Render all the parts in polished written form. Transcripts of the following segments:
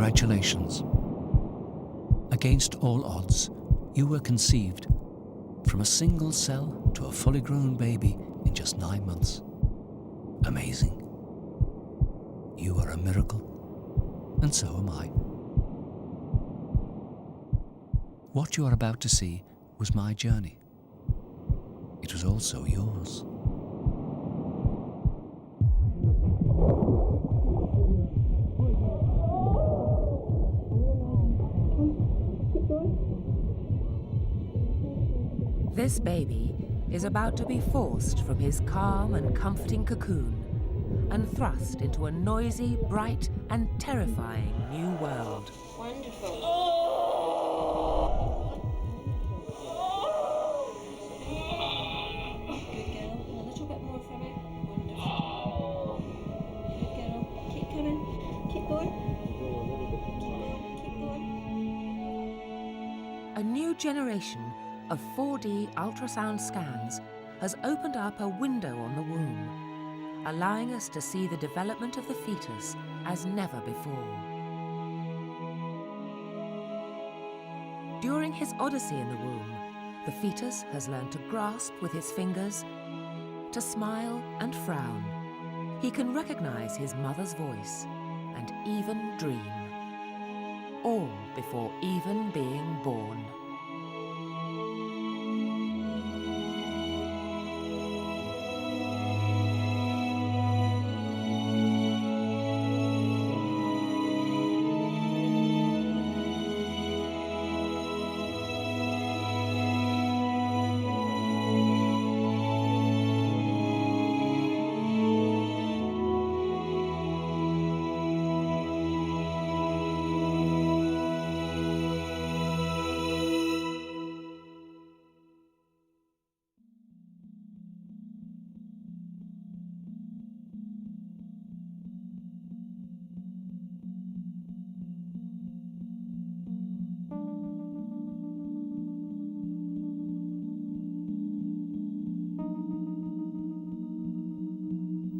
Congratulations. Against all odds, you were conceived from a single cell to a fully grown baby in just 9 months. Amazing. You are a miracle, and so am I. What you are about to see was my journey. It was also yours. This baby is about to be forced from his calm and comforting cocoon and thrust into a noisy, bright and terrifying new world. Wonderful. Good girl. A little bit more from it. Wonderful. Good girl. Keep coming. Keep going. Keep going. A new generation of 4D ultrasound scans has opened up a window on the womb, allowing us to see the development of the fetus as never before. During his odyssey in the womb, the fetus has learned to grasp with his fingers, to smile and frown. He can recognize his mother's voice and even dream, all before even being born.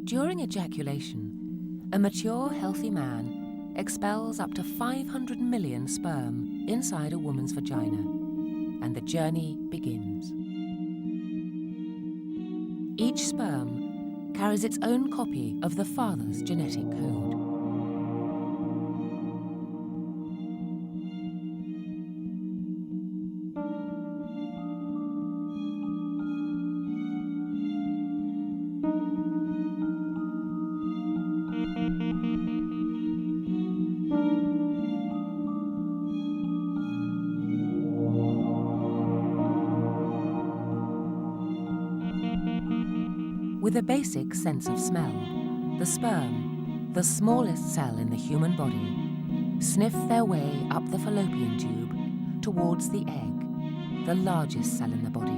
During ejaculation, a mature, healthy man expels up to 500 million sperm inside a woman's vagina, and the journey begins. Each sperm carries its own copy of the father's genetic code. With a basic sense of smell, the sperm, the smallest cell in the human body, sniff their way up the fallopian tube towards the egg, the largest cell in the body.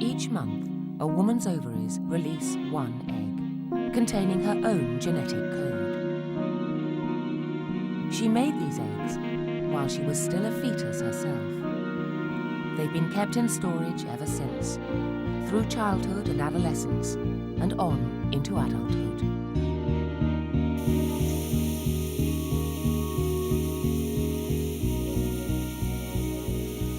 Each month, a woman's ovaries release one egg, containing her own genetic code. She made these eggs while she was still a fetus herself. They've been kept in storage ever since, through childhood and adolescence, and on into adulthood.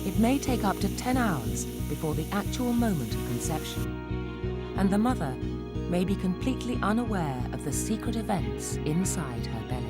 It may take up to 10 hours before the actual moment of conception, and the mother may be completely unaware of the secret events inside her belly.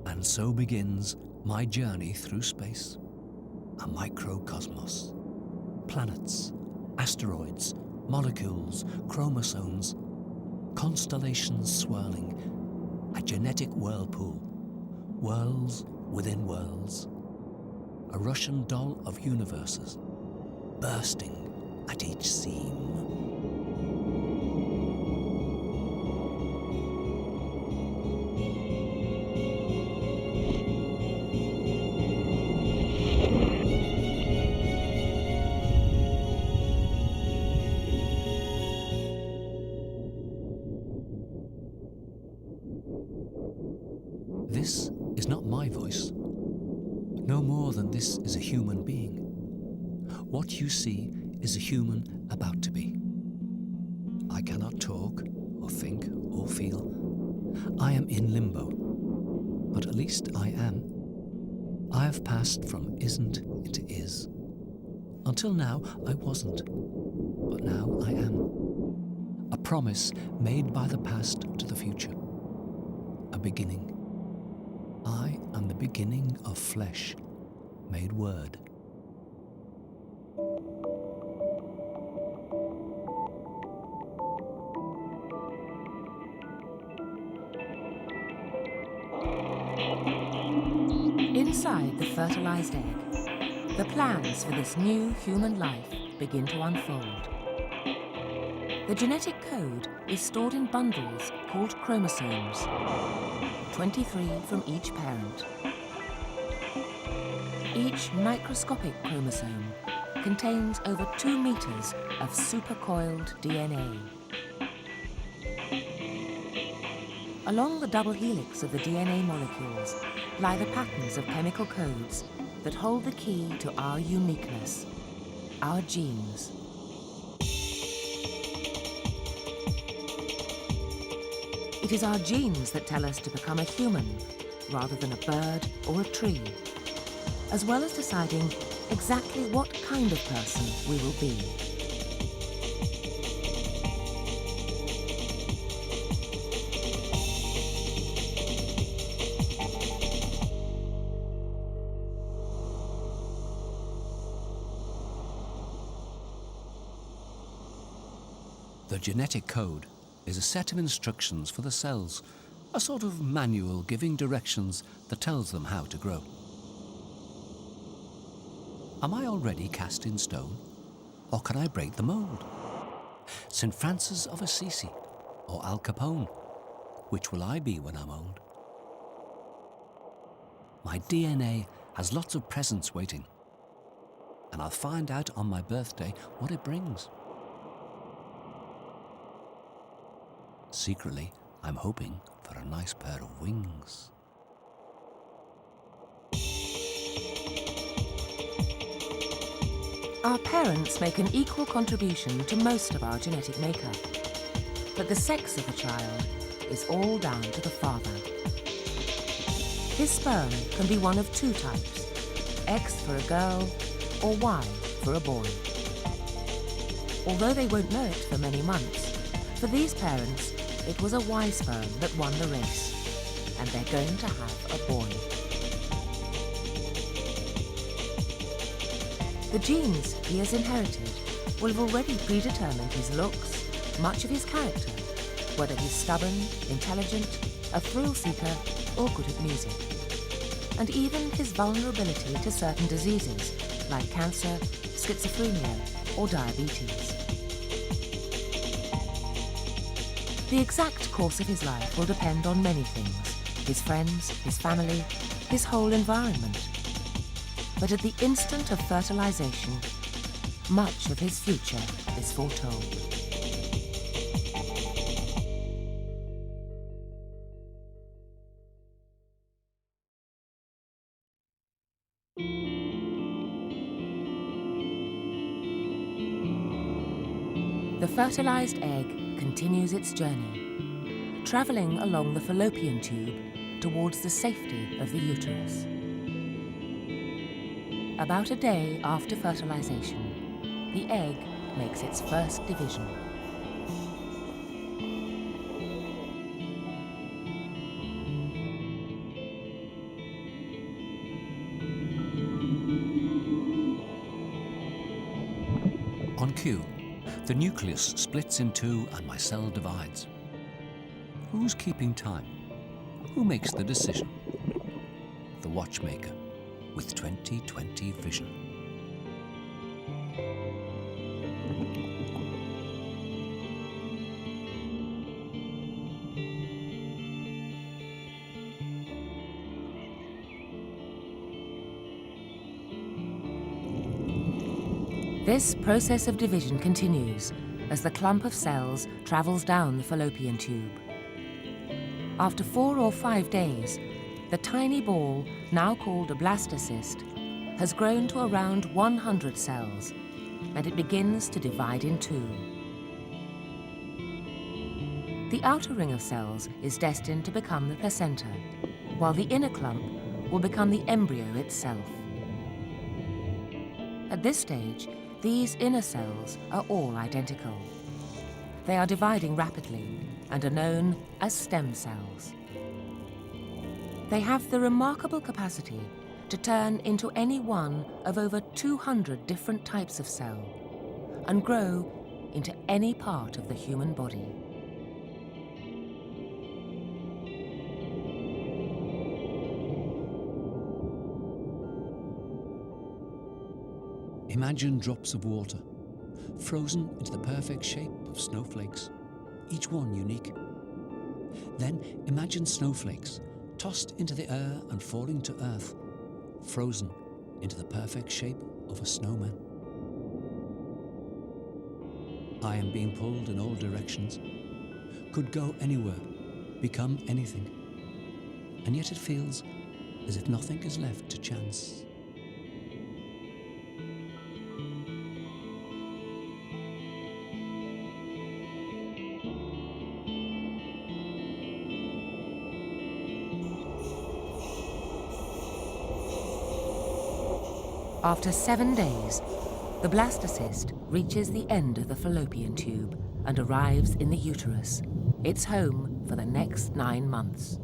And so begins my journey through space, a microcosmos. Planets, asteroids, molecules, chromosomes, constellations swirling, a genetic whirlpool, worlds within worlds, a Russian doll of universes, bursting at each seam. This is a human being. What you see is a human about to be. I cannot talk, or think, or feel. I am in limbo, but at least I am. I have passed from isn't into is. Until now, I wasn't, but now I am. A promise made by the past to the future. A beginning. I am the beginning of flesh made word. Inside the fertilized egg, the plans for this new human life begin to unfold. The genetic code is stored in bundles called chromosomes, 23 from each parent. Each microscopic chromosome contains over 2 meters of supercoiled DNA. Along the double helix of the DNA molecules lie the patterns of chemical codes that hold the key to our uniqueness, our genes. It is our genes that tell us to become a human rather than a bird or a tree, as well as deciding exactly what kind of person we will be. The genetic code is a set of instructions for the cells, a sort of manual giving directions that tells them how to grow. Am I already cast in stone, or can I break the mold? St. Francis of Assisi or Al Capone? Which will I be when I'm old? My DNA has lots of presents waiting, and I'll find out on my birthday what it brings. Secretly, I'm hoping for a nice pair of wings. Our parents make an equal contribution to most of our genetic makeup, but the sex of a child is all down to the father. His sperm can be one of 2 types, X for a girl or Y for a boy. Although they won't know it for many months, for these parents, it was a Y sperm that won the race, and they're going to have a boy. The genes he has inherited will have already predetermined his looks, much of his character, whether he's stubborn, intelligent, a thrill seeker, or good at music, and even his vulnerability to certain diseases like cancer, schizophrenia, or diabetes. The exact course of his life will depend on many things: his friends, his family, his whole environment. But at the instant of fertilization, much of his future is foretold. The fertilized egg continues its journey, traveling along the fallopian tube towards the safety of the uterus. About a day after fertilization, the egg makes its first division. On cue, the nucleus splits in 2 and my cell divides. Who's keeping time? Who makes the decision? The watchmaker with 20/20 vision. This process of division continues as the clump of cells travels down the fallopian tube. After 4 or 5 days, the tiny ball, now called a blastocyst, has grown to around 100 cells, and it begins to divide in two. The outer ring of cells is destined to become the placenta, while the inner clump will become the embryo itself. At this stage, these inner cells are all identical. They are dividing rapidly and are known as stem cells. They have the remarkable capacity to turn into any one of over 200 different types of cell and grow into any part of the human body. Imagine drops of water, frozen into the perfect shape of snowflakes, each one unique. Then imagine snowflakes tossed into the air and falling to earth, frozen into the perfect shape of a snowman. I am being pulled in all directions, could go anywhere, become anything, and yet it feels as if nothing is left to chance. After 7 days, the blastocyst reaches the end of the fallopian tube and arrives in the uterus, its home for the next 9 months.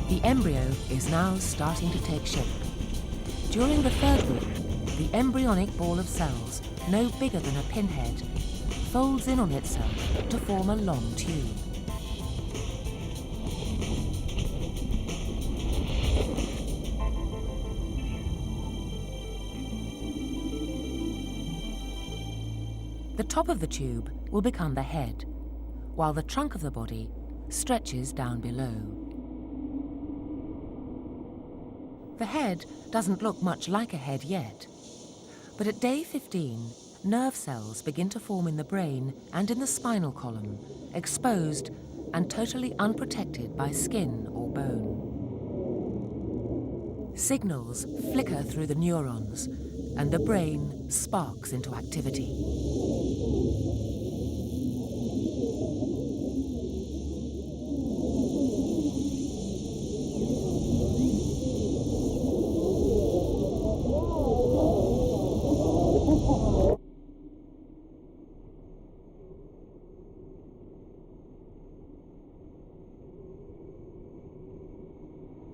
The embryo is now starting to take shape. During the 3rd week, the embryonic ball of cells, no bigger than a pinhead, folds in on itself to form a long tube. The top of the tube will become the head, while the trunk of the body stretches down below. The head doesn't look much like a head yet, but at day 15, nerve cells begin to form in the brain and in the spinal column, exposed and totally unprotected by skin or bone. Signals flicker through the neurons, and the brain sparks into activity.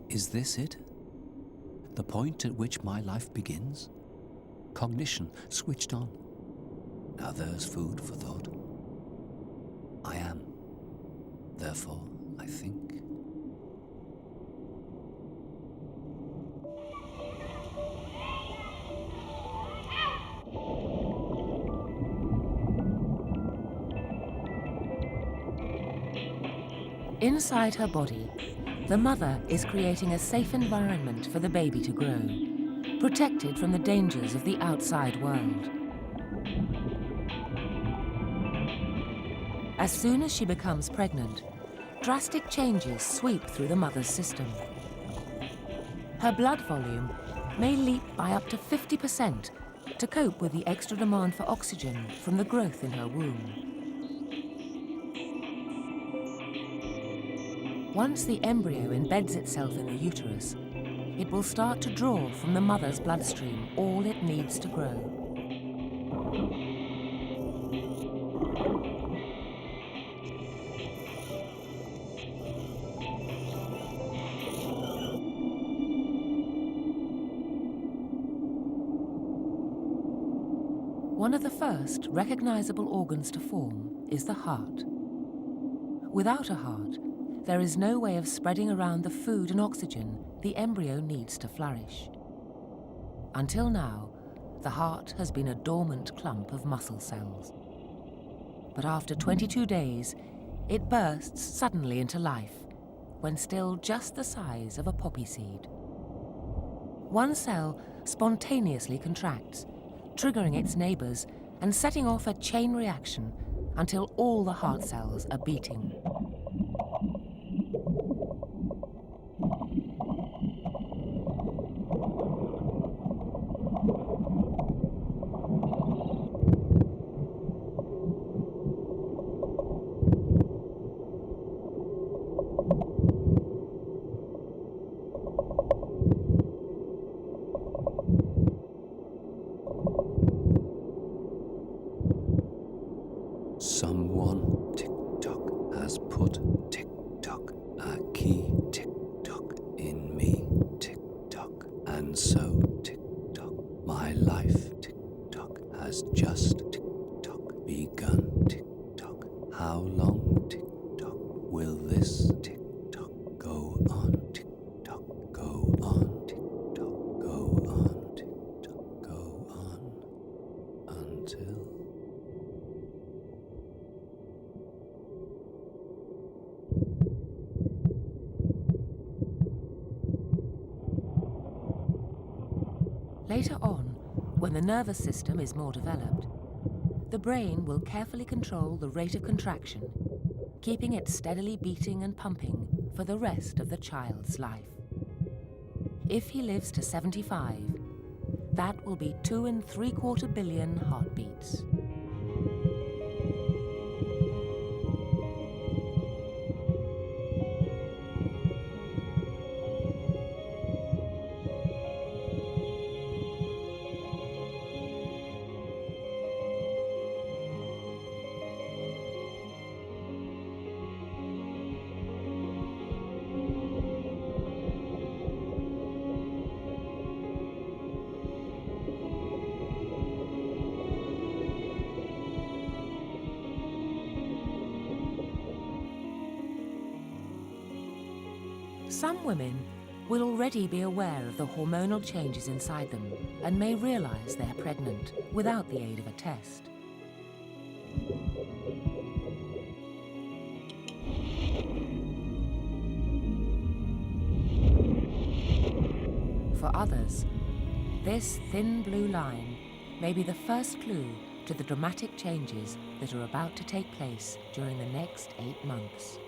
Is this it? The point at which my life begins? Cognition switched on. Now there's food for thought. I am. Therefore, I think. Inside her body, the mother is creating a safe environment for the baby to grow, protected from the dangers of the outside world. As soon as she becomes pregnant, drastic changes sweep through the mother's system. Her blood volume may leap by up to 50% to cope with the extra demand for oxygen from the growth in her womb. Once the embryo embeds itself in the uterus, it will start to draw from the mother's bloodstream all it needs to grow. One of the first recognizable organs to form is the heart. Without a heart, there is no way of spreading around the food and oxygen the embryo needs to flourish. Until now, the heart has been a dormant clump of muscle cells. But after 22 days, it bursts suddenly into life, when still just the size of a poppy seed. One cell spontaneously contracts, triggering its neighbors and setting off a chain reaction until all the heart cells are beating. Someone, tick-tock, has put tick-tock, a key tick-tock in me, tick-tock, and so tick-tock, my life, tick-tock, has just tick-tock begun, tick-tock. How long, tick-tock, will this tick-tock go on, tick-tock, go on, tick-tock, go on, tick-tock, go on, until... Later on, when the nervous system is more developed, the brain will carefully control the rate of contraction, keeping it steadily beating and pumping for the rest of the child's life. If he lives to 75, that will be 2.75 billion heartbeats. Some women will already be aware of the hormonal changes inside them and may realize they're pregnant without the aid of a test. For others, this thin blue line may be the first clue to the dramatic changes that are about to take place during the next 8 months.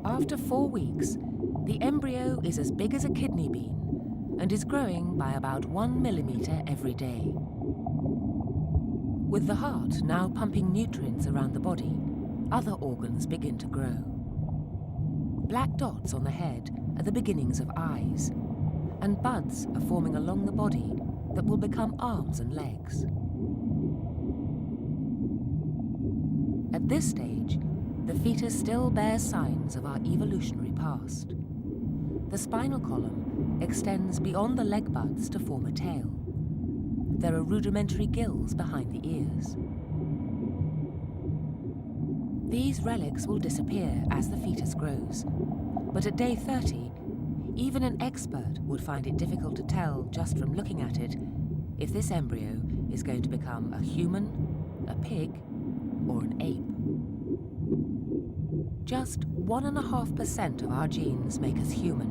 After 4 weeks, the embryo is as big as a kidney bean and is growing by about 1 millimeter every day. With the heart now pumping nutrients around the body, other organs begin to grow. Black dots on the head are the beginnings of eyes, and buds are forming along the body that will become arms and legs. At this stage, the fetus still bears signs of our evolutionary past. The spinal column extends beyond the leg buds to form a tail. There are rudimentary gills behind the ears. These relics will disappear as the fetus grows, but at day 30, even an expert would find it difficult to tell just from looking at it if this embryo is going to become a human, a pig, or an ape. Just 1.5% of our genes make us human.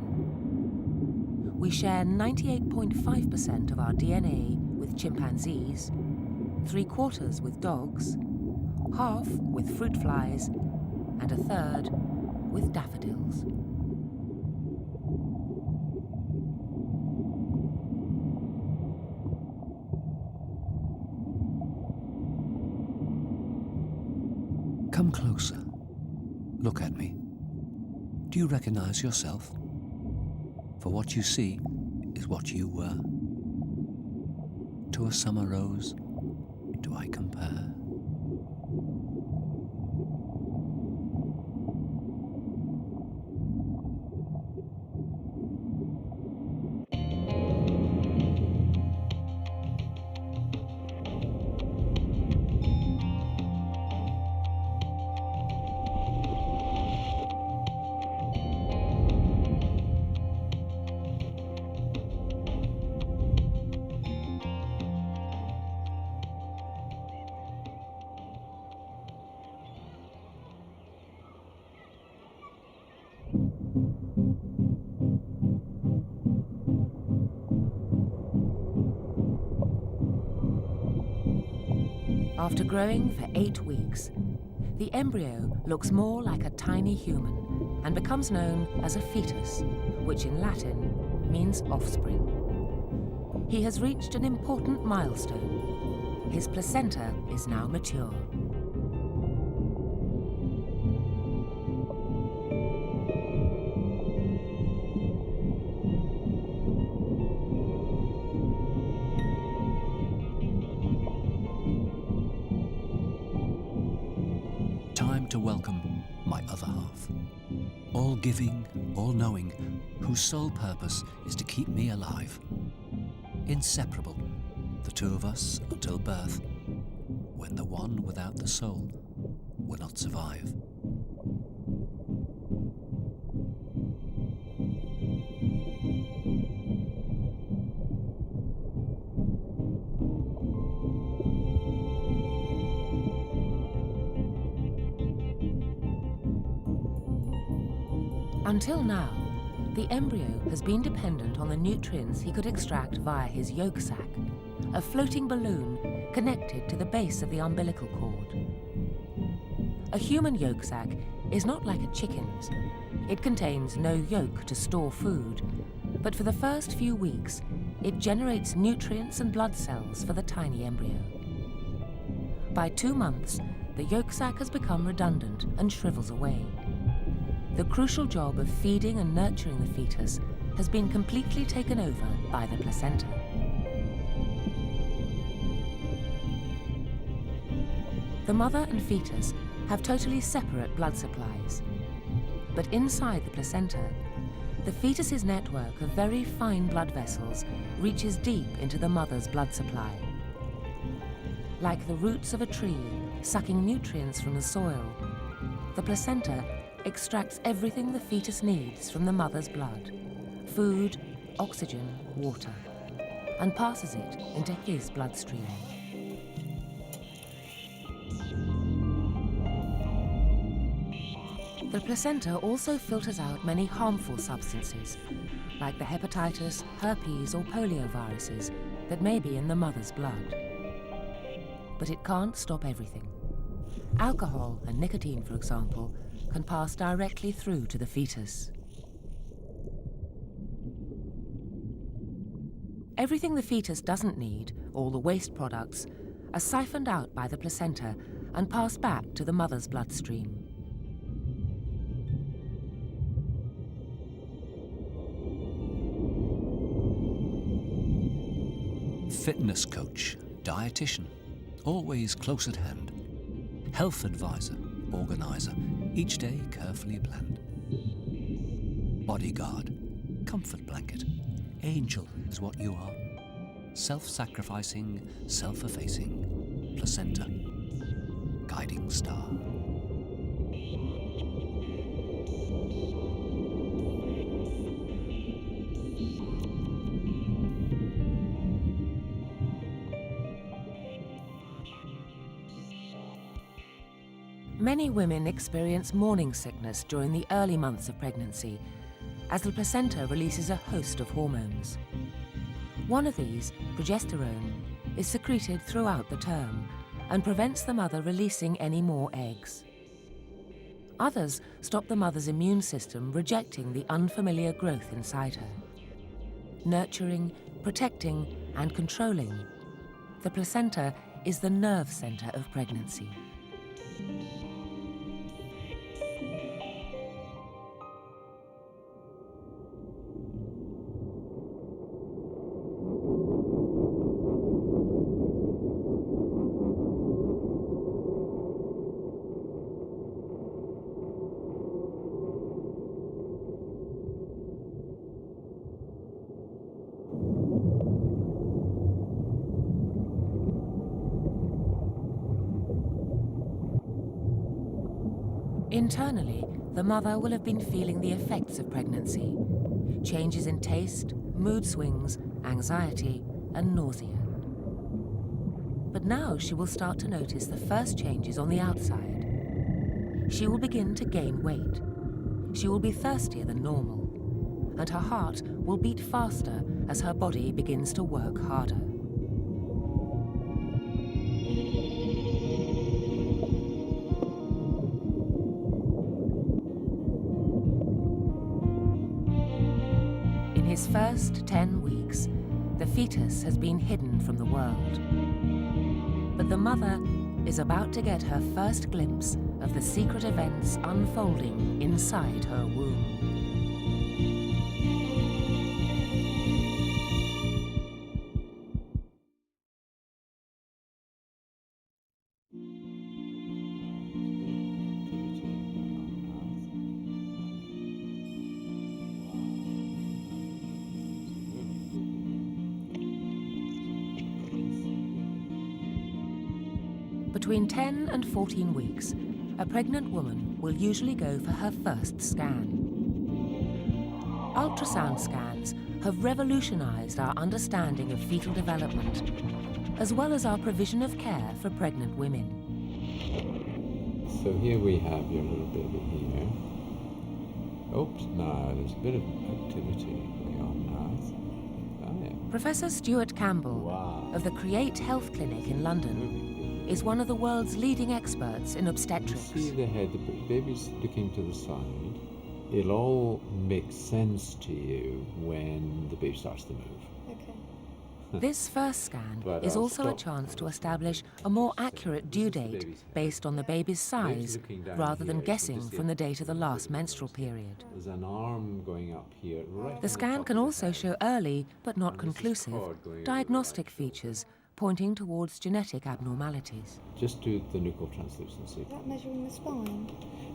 We share 98.5% of our DNA with chimpanzees, 3/4 with dogs, half with fruit flies, and 1/3 with daffodils. Come closer. Look at me. Do you recognize yourself? For what you see is what you were. To a summer rose, do I compare? After growing for 8 weeks, the embryo looks more like a tiny human and becomes known as a fetus, which in Latin means offspring. He has reached an important milestone. His placenta is now mature. Time to welcome my other half. All-giving, all-knowing, whose sole purpose is to keep me alive. Inseparable, the two of us until birth, when the one without the soul will not survive. Until now, the embryo has been dependent on the nutrients he could extract via his yolk sac, a floating balloon connected to the base of the umbilical cord. A human yolk sac is not like a chicken's. It contains no yolk to store food, but for the first few weeks, it generates nutrients and blood cells for the tiny embryo. By 2 months, the yolk sac has become redundant and shrivels away. The crucial job of feeding and nurturing the fetus has been completely taken over by the placenta. The mother and fetus have totally separate blood supplies. But inside the placenta, the fetus's network of very fine blood vessels reaches deep into the mother's blood supply. Like the roots of a tree sucking nutrients from the soil, the placenta extracts everything the fetus needs from the mother's blood: food, oxygen, water, and passes it into his bloodstream. The placenta also filters out many harmful substances, like the hepatitis, herpes, or polio viruses that may be in the mother's blood. But it can't stop everything. Alcohol and nicotine, for example, can pass directly through to the fetus. Everything the fetus doesn't need, all the waste products, are siphoned out by the placenta and passed back to the mother's bloodstream. Fitness coach, dietitian, always close at hand. Health advisor, organizer, each day carefully planned. Bodyguard, comfort blanket, angel is what you are. Self-sacrificing, self-effacing, placenta, guiding star. Many women experience morning sickness during the early months of pregnancy, as the placenta releases a host of hormones. One of these, progesterone, is secreted throughout the term and prevents the mother releasing any more eggs. Others stop the mother's immune system rejecting the unfamiliar growth inside her. Nurturing, protecting, and controlling, the placenta is the nerve center of pregnancy. Internally, the mother will have been feeling the effects of pregnancy: changes in taste, mood swings, anxiety, and nausea. But now she will start to notice the first changes on the outside. She will begin to gain weight. She will be thirstier than normal, and her heart will beat faster as her body begins to work harder. his first 10 weeks, the fetus has been hidden from the world. But the mother is about to get her first glimpse of the secret events unfolding inside her womb. Between 10 and 14 weeks, a pregnant woman will usually go for her first scan. Ultrasound scans have revolutionized our understanding of fetal development, as well as our provision of care for pregnant women. So here we have your little baby here. Oops, now there's a bit of activity going on now. Oh, yeah. Professor Stuart Campbell Wow. of the Create Health Clinic in London is one of the world's leading experts in You obstetrics. see the head, the baby's looking to the side. It'll all make sense to you when the baby starts to move. Okay. This first scan But is I'll also a stop. chance to establish a more accurate due This is the date baby's head. based on the baby's Baby's size, looking down rather than here, you can guessing just see from a the date of the bit last of menstrual period. There's an arm going up here, right on The scan top can of the also head. show early, but not And this is conclusive, cord going over the diagnostic right shoulder. features pointing towards genetic abnormalities. Just do the nuchal translucency. Is that measuring the spine?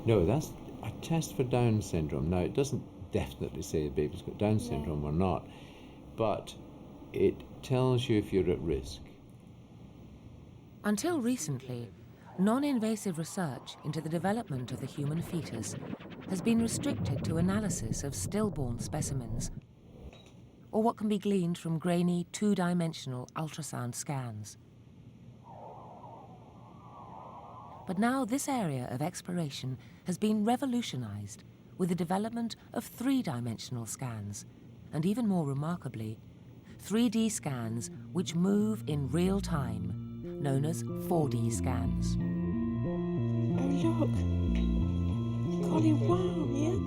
No, that's a test for Down syndrome. Now, it doesn't definitely say the baby's got Down syndrome or not, but it tells you if you're at risk. Until recently, non-invasive research into the development of the human fetus has been restricted to analysis of stillborn specimens, or what can be gleaned from grainy two-dimensional ultrasound scans. But now this area of exploration has been revolutionized with the development of three-dimensional scans, and even more remarkably, 3D scans which move in real time, known as 4D scans. Oh, look. Golly, wow, yeah?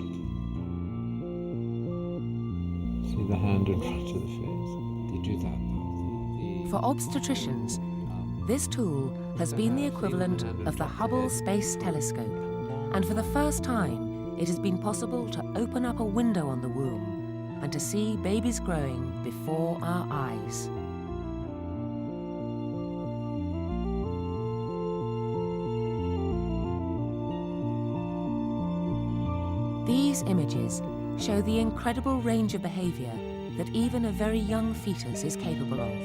See the hand in front of the face? They do that though. For obstetricians, this tool has been the equivalent of the Hubble Space Telescope, and for the first time, it has been possible to open up a window on the womb and to see babies growing before our eyes. These images show the incredible range of behavior that even a very young fetus is capable of.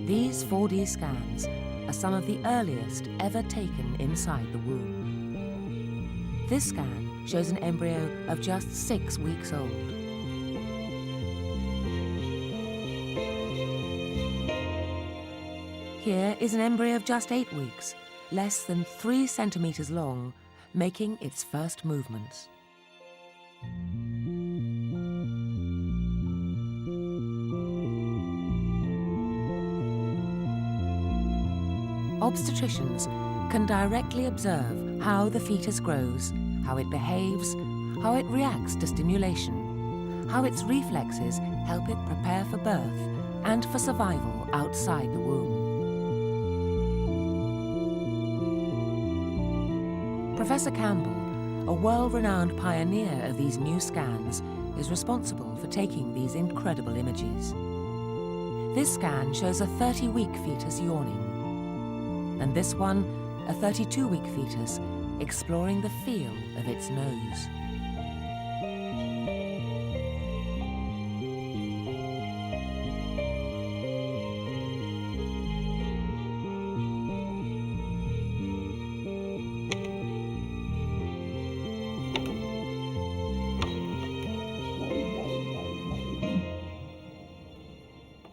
These 4D scans are some of the earliest ever taken inside the womb. This scan shows an embryo of just 6 weeks old. Here is an embryo of just 8 weeks, less than 3 centimeters long, making its first movements. Obstetricians can directly observe how the fetus grows, how it behaves, how it reacts to stimulation, how its reflexes help it prepare for birth and for survival outside the womb. Professor Campbell, a world-renowned pioneer of these new scans, is responsible for taking these incredible images. This scan shows a 30-week fetus yawning, and this one, a 32-week fetus exploring the feel of its nose.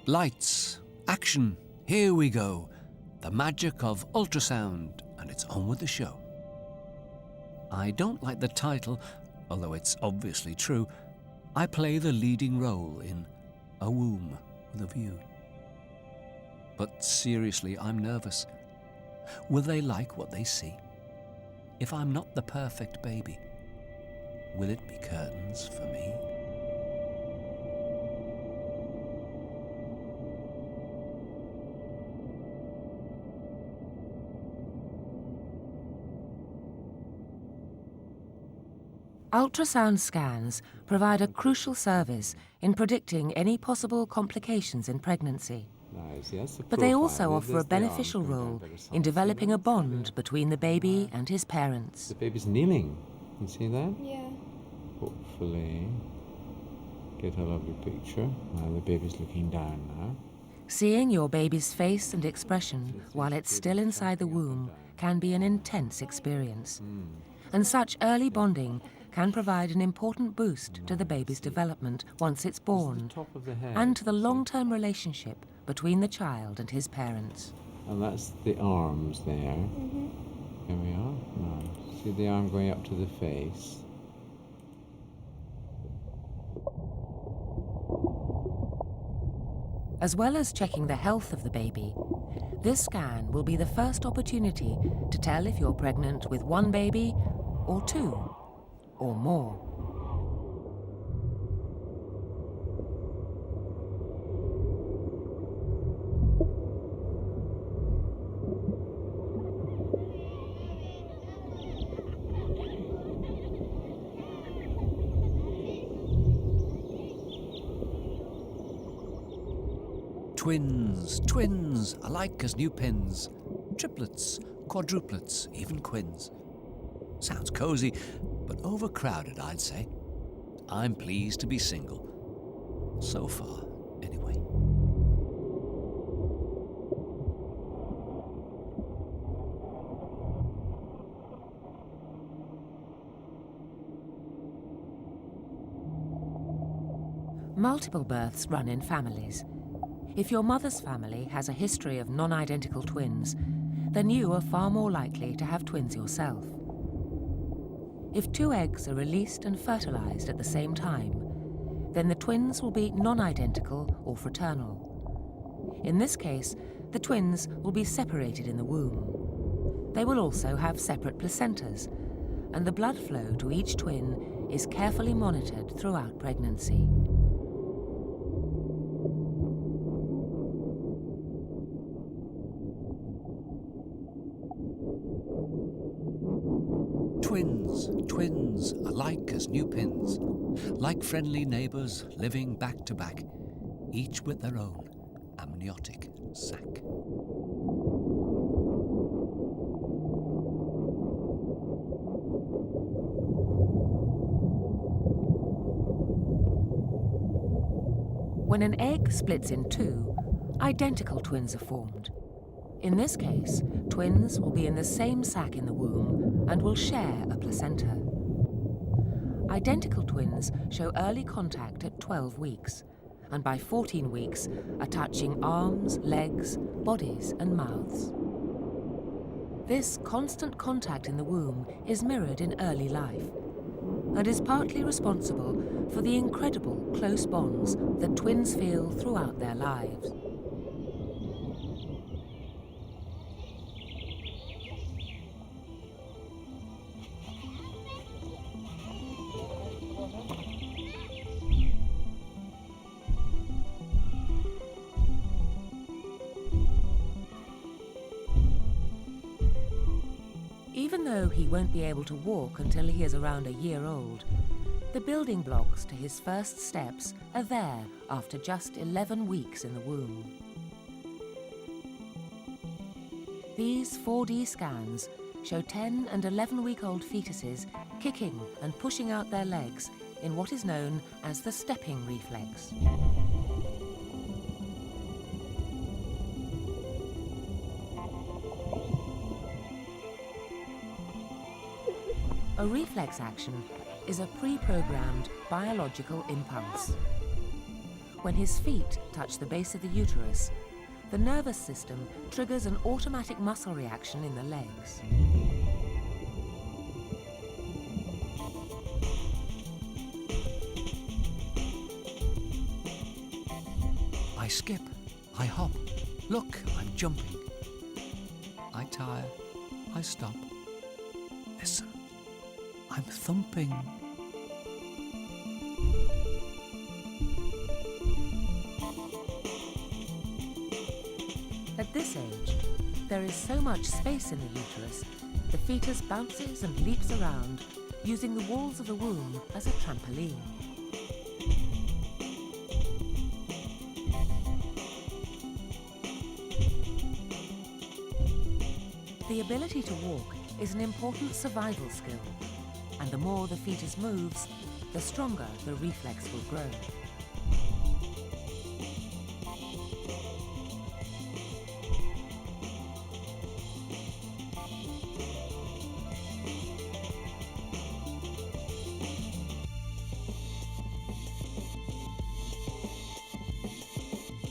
Lights, action, here we go. The magic of ultrasound, and it's on with the show. I don't like the title, although it's obviously true. I play the leading role in A Womb with a View. But seriously, I'm nervous. Will they like what they see? If I'm not the perfect baby, will it be curtains for me? Ultrasound scans provide a crucial service in predicting any possible complications in pregnancy. Nice. Yes, the But they profile. also There's offer a the arms beneficial going down role very soft. in developing See a that? bond between the baby and his parents. The baby's kneeling. You see that? Yeah. Hopefully get a lovely picture. Now the baby's looking down now. Seeing your baby's face and expression while it's still inside the womb can be an intense experience. And such early bonding can provide an important boost to the baby's development once it's born, Top of the head. and to the you see? long-term relationship between the child and his parents. And that's the arms there. Mhm. Here we are. Now, see the arm going up to the face. As well as checking the health of the baby, this scan will be the first opportunity to tell if you're pregnant with one baby, or two, or more. Twins, twins, alike as new pins. Triplets, quadruplets, even quins. Sounds cozy, but overcrowded, I'd say. I'm pleased to be single. So far, anyway. Multiple births run in families. If your mother's family has a history of non-identical twins, then you are far more likely to have twins yourself. If two eggs are released and fertilized at the same time, then the twins will be non-identical or fraternal. In this case, the twins will be separated in the womb. They will also have separate placentas, and the blood flow to each twin is carefully monitored throughout pregnancy. Twins, twins, alike as new pins. Like friendly neighbours living back to back, each with their own amniotic sac. When an egg splits in two, identical twins are formed. In this case, twins will be in the same sac in the womb and will share a placenta. Identical twins show early contact at 12 weeks, and by 14 weeks are touching arms, legs, bodies, and mouths. This constant contact in the womb is mirrored in early life, and is partly responsible for the incredible close bonds that twins feel throughout their lives. Even though he won't be able to walk until he is around a year old, the building blocks to his first steps are there after just 11 weeks in the womb. These 4D scans show 10 and 11-week-old fetuses kicking and pushing out their legs in what is known as the stepping reflex. A reflex action is a pre-programmed biological impulse. When his feet touch the base of the uterus, the nervous system triggers an automatic muscle reaction in the legs. I skip, I hop, look, I'm jumping. I tire, I stop. Listen, I'm thumping. At this age, there is so much space in the uterus, the fetus bounces and leaps around using the walls of the womb as a trampoline. The ability to walk is an important survival skill, and the more the fetus moves, the stronger the reflex will grow.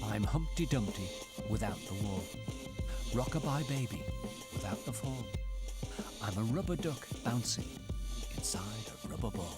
I'm Humpty Dumpty without the wall. Rockabye baby without the fall. I'm a rubber duck bouncing inside a rubber ball.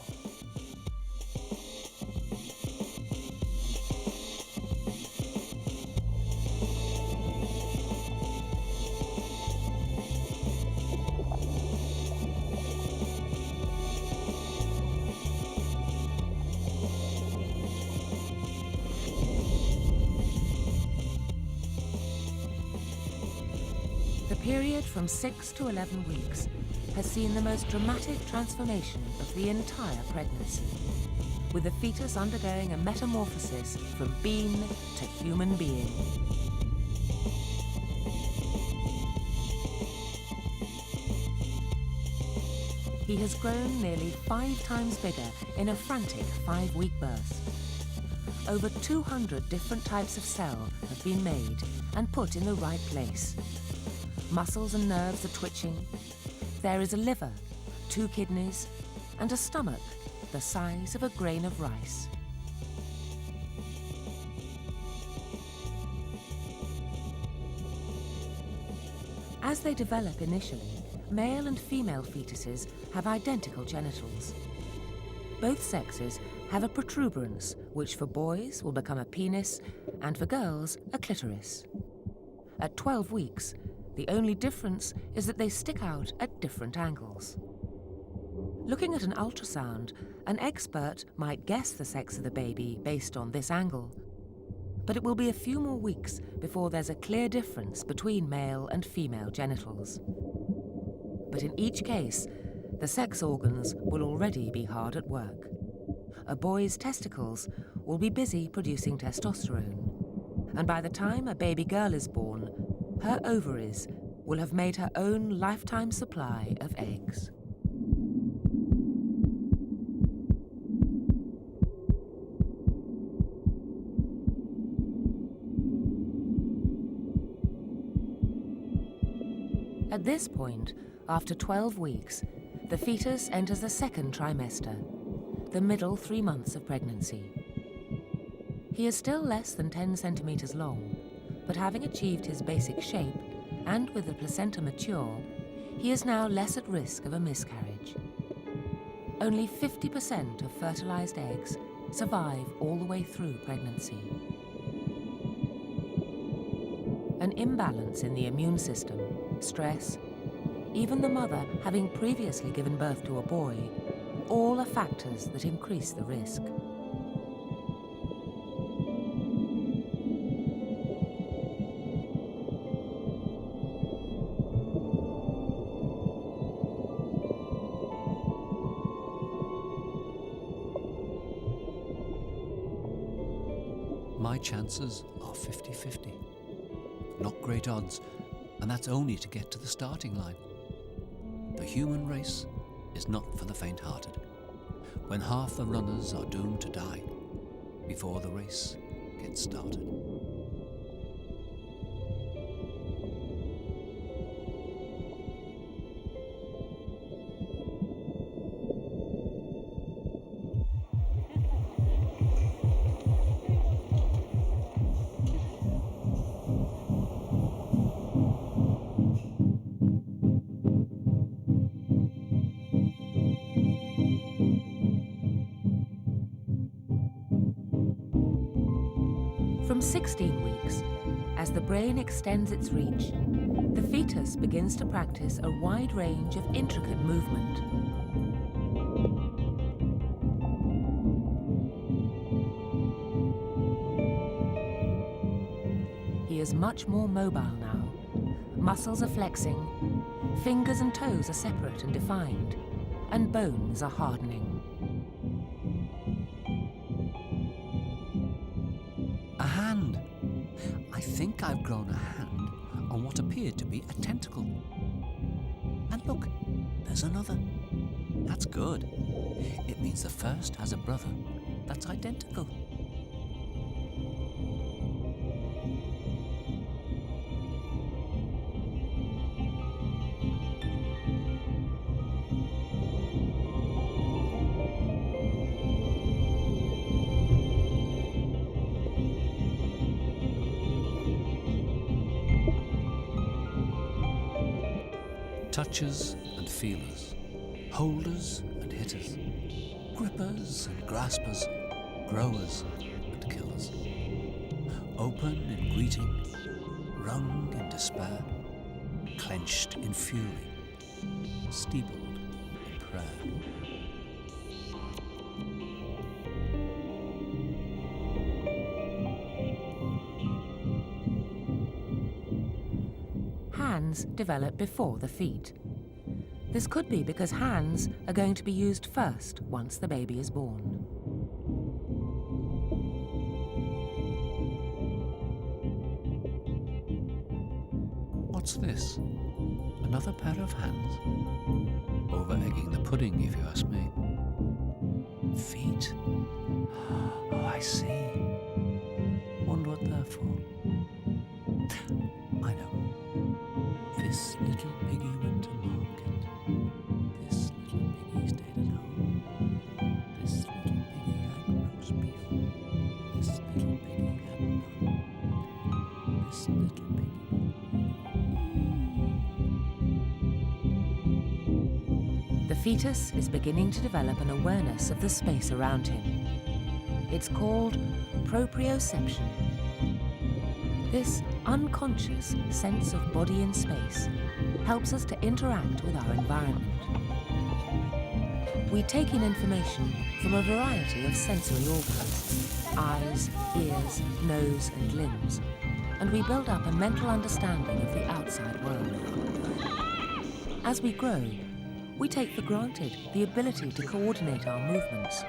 The period from 6 to 11 weeks has seen the most dramatic transformation of the entire pregnancy, with the fetus undergoing a metamorphosis from bean to human being. He has grown nearly 5 times bigger in a frantic 5-week burst. Over 200 different types of cell have been made and put in the right place. Muscles and nerves are twitching. There is a liver, 2 kidneys, and a stomach the size of a grain of rice. As they develop initially, male and female fetuses have identical genitals. Both sexes have a protuberance, which for boys will become a penis and for girls a clitoris. At 12 weeks, the only difference is that they stick out at different angles. Looking at an ultrasound, an expert might guess the sex of the baby based on this angle. But it will be a few more weeks before there's a clear difference between male and female genitals. But in each case, the sex organs will already be hard at work. A boy's testicles will be busy producing testosterone, and by the time a baby girl is born, her ovaries will have made her own lifetime supply of eggs. At this point, after 12 weeks, the fetus enters the second trimester, the middle 3 months of pregnancy. He is still less than 10 centimeters long, but having achieved his basic shape, and with the placenta mature, he is now less at risk of a miscarriage. Only 50% of fertilized eggs survive all the way through pregnancy. An imbalance in the immune system, stress, even the mother having previously given birth to a boy, all are factors that increase the risk. My chances are 50-50. Not great odds, and that's only to get to the starting line. The human race is not for the faint-hearted, when half the runners are doomed to die before the race gets started. From 16 weeks, as the brain extends its reach, the fetus begins to practice a wide range of intricate movement. He is much more mobile now. Muscles are flexing, fingers and toes are separate and defined, and bones are hardening. A hand. I think I've grown a hand on what appeared to be a tentacle. And look, there's another. That's good. It means the first has a brother that's identical. Touchers and feelers, holders and hitters, grippers and graspers, growers and killers. Open in greeting, wrung in despair, clenched in fury, steepled in prayer. Hands develop before the feet. This could be because hands are going to be used first once the baby is born. What's this? Another pair of hands? Over-egging the pudding, if you ask me. Feet? Oh, I see. Wonder what they're for. I know. This little piggy went to market. This little piggy stayed at home. This little piggy had roast beef. This little piggy had none. This little piggy. The fetus is beginning to develop an awareness of the space around him. It's called proprioception. This unconscious sense of body in space helps us to interact with our environment. We take in information from a variety of sensory organs, eyes, ears, nose, and limbs, and we build up a mental understanding of the outside world. As we grow, we take for granted the ability to coordinate our movements,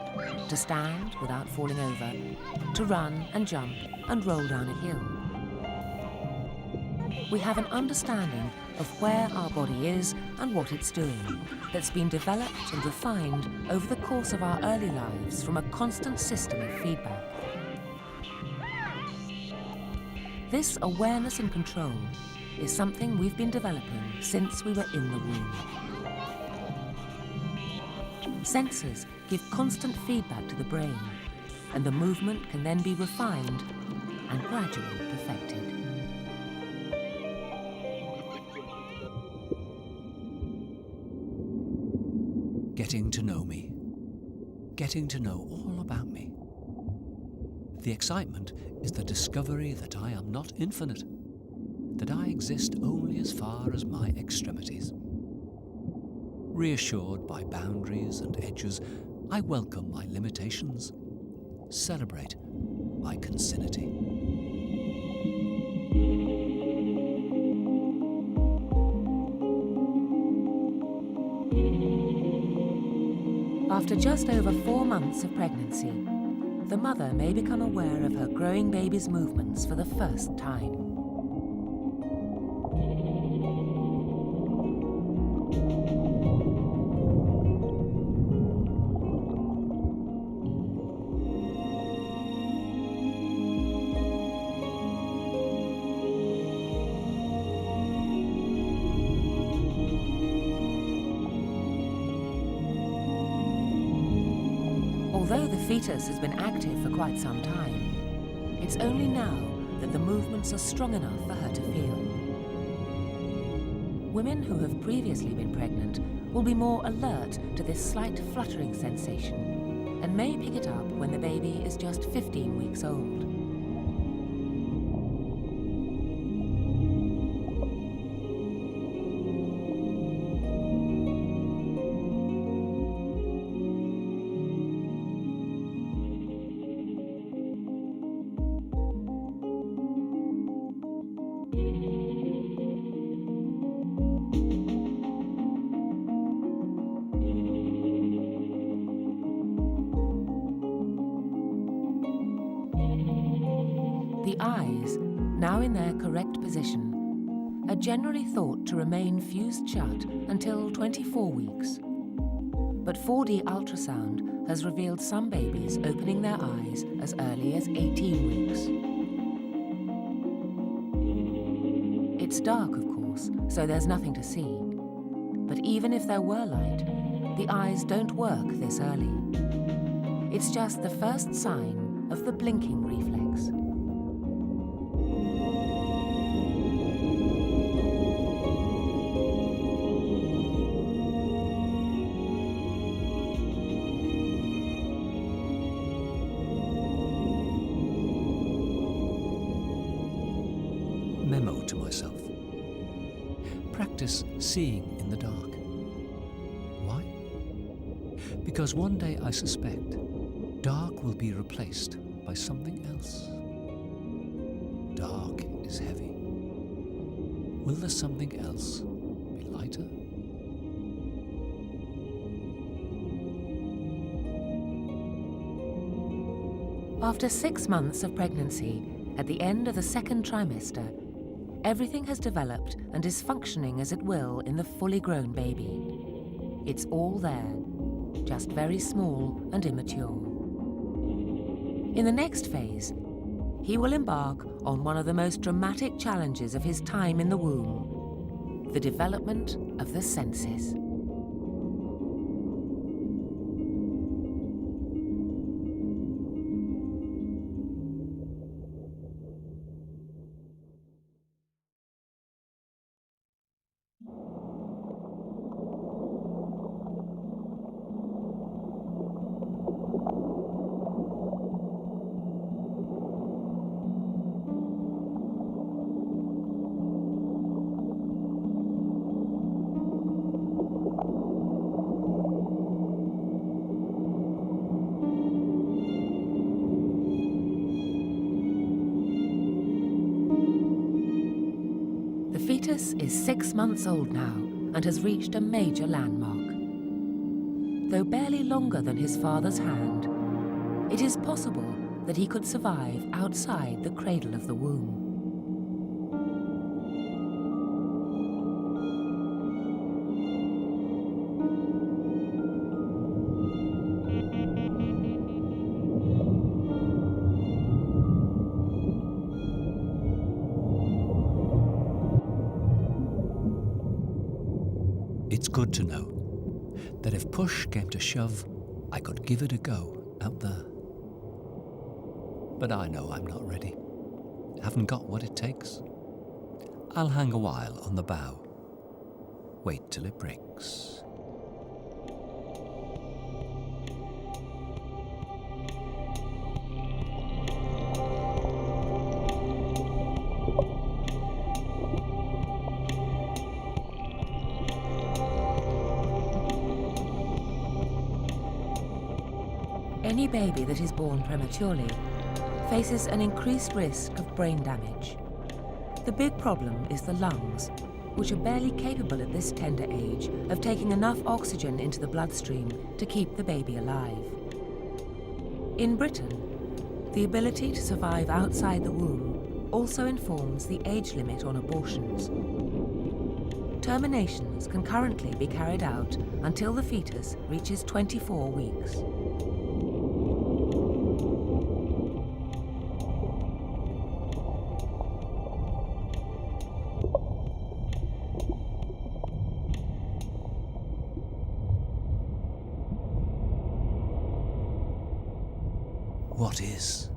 to stand without falling over, to run and jump and roll down a hill. We have an understanding of where our body is and what it's doing that's been developed and refined over the course of our early lives from a constant system of feedback. This awareness and control is something we've been developing since we were in the womb. Sensors give constant feedback to the brain, and the movement can then be refined and gradually perfected. Getting to know me. Getting to know all about me. The excitement is the discovery that I am not infinite, that I exist only as far as my extremities. Reassured by boundaries and edges, I welcome my limitations, celebrate my concinnity. After just over 4 months of pregnancy, the mother may become aware of her growing baby's movements for the first time. Although the fetus has been active for quite some time, it's only now that the movements are strong enough for her to feel. Women who have previously been pregnant will be more alert to this slight fluttering sensation and may pick it up when the baby is just 15 weeks old. The eyes, now in their correct position, are generally thought to remain fused shut until 24 weeks. But 4D ultrasound has revealed some babies opening their eyes as early as 18 weeks. It's dark, of course, so there's nothing to see. But even if there were light, the eyes don't work this early. It's just the first sign of the blinking reflex. Memo to myself. Practice seeing in the dark. Why? Because one day I suspect dark will be replaced by something else. Dark is heavy. Will the something else be lighter? After 6 months of pregnancy, at the end of the second trimester, everything has developed and is functioning as it will in the fully grown baby. It's all there, just very small and immature. In the next phase, he will embark on one of the most dramatic challenges of his time in the womb, the development of the senses. The fetus is 6 months old now and has reached a major landmark. Though barely longer than his father's hand, it is possible that he could survive outside the cradle of the womb. It's good to know that if push came to shove, I could give it a go out there. But I know I'm not ready. Haven't got what it takes. I'll hang a while on the bow. Wait till it breaks. Any baby that is born prematurely faces an increased risk of brain damage. The big problem is the lungs, which are barely capable at this tender age of taking enough oxygen into the bloodstream to keep the baby alive. In Britain, the ability to survive outside the womb also informs the age limit on abortions. Terminations can currently be carried out until the fetus reaches 24 weeks. What is?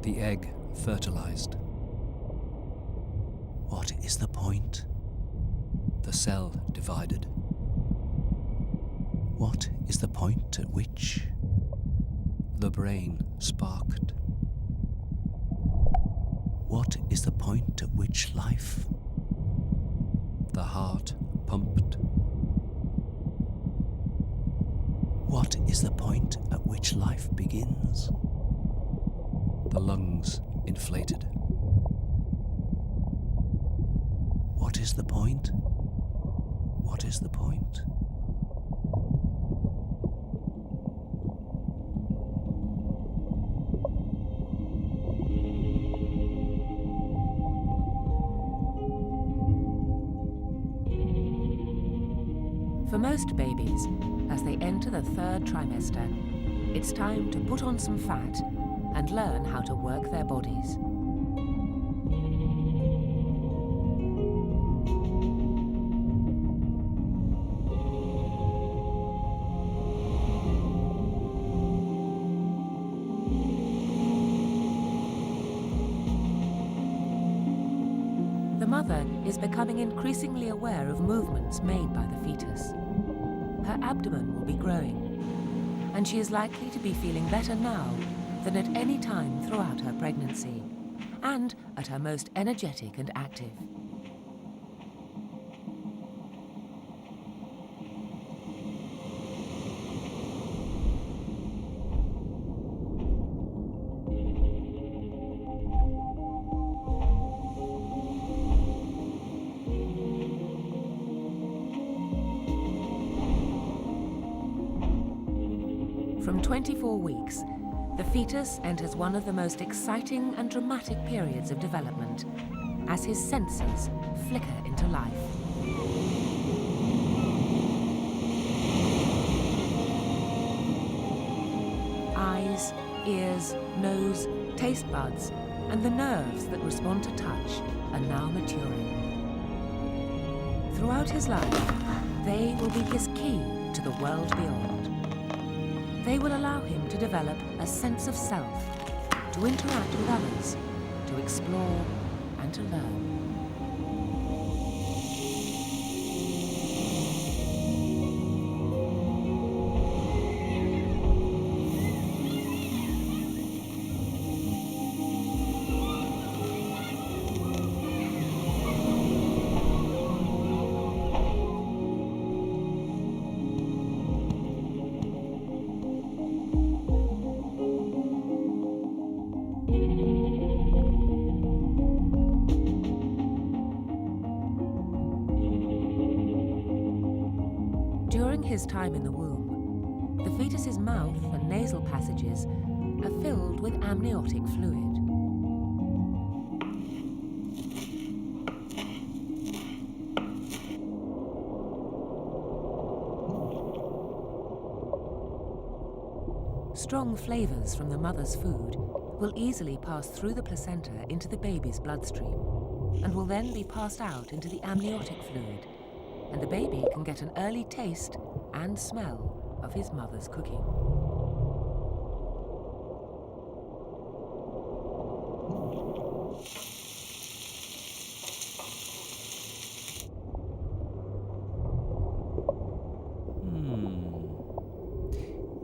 The egg fertilized. What is the point? The cell divided. What is the point at which the brain sparked? What is the point at which life, the heart pumped? What is the point at which life begins? The lungs inflated. What is the point? What is the point? For most babies, as they enter the third trimester, it's time to put on some fat and learn how to work their bodies. The mother is becoming increasingly aware of movements made by the fetus. Her abdomen will be growing, and she is likely to be feeling better now than at any time throughout her pregnancy, and at her most energetic and active. From 24 weeks, the fetus enters one of the most exciting and dramatic periods of development as his senses flicker into life. Eyes, ears, nose, taste buds, and the nerves that respond to touch are now maturing. Throughout his life, they will be his key to the world beyond. They will allow him to develop a sense of self, to interact with others, to explore and to learn. During his time in the womb, the fetus's mouth and nasal passages are filled with amniotic fluid. Strong flavors from the mother's food will easily pass through the placenta into the baby's bloodstream and will then be passed out into the amniotic fluid, and the baby can get an early taste and smell of his mother's cooking.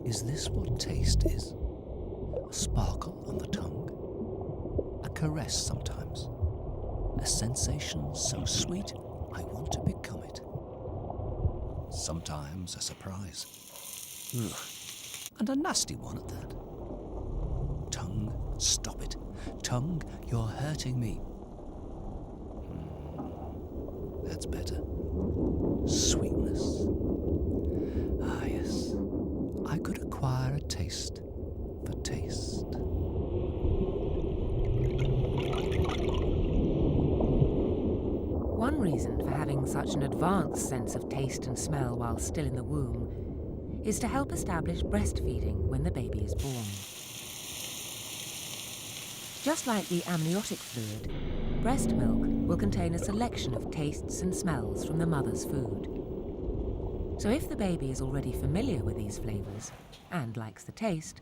Is this what taste is? A sparkle on the tongue? A caress sometimes? A sensation so sweet I want to become it? Sometimes a surprise. Ugh. And a nasty one at that. Tongue, stop it. Tongue, you're hurting me. That's better. Sweetness. Ah, yes. I could acquire a taste for taste. One reason for having such an advanced sense of taste and smell while still in the womb is to help establish breastfeeding when the baby is born. Just like the amniotic fluid, breast milk will contain a selection of tastes and smells from the mother's food. So if the baby is already familiar with these flavors and likes the taste,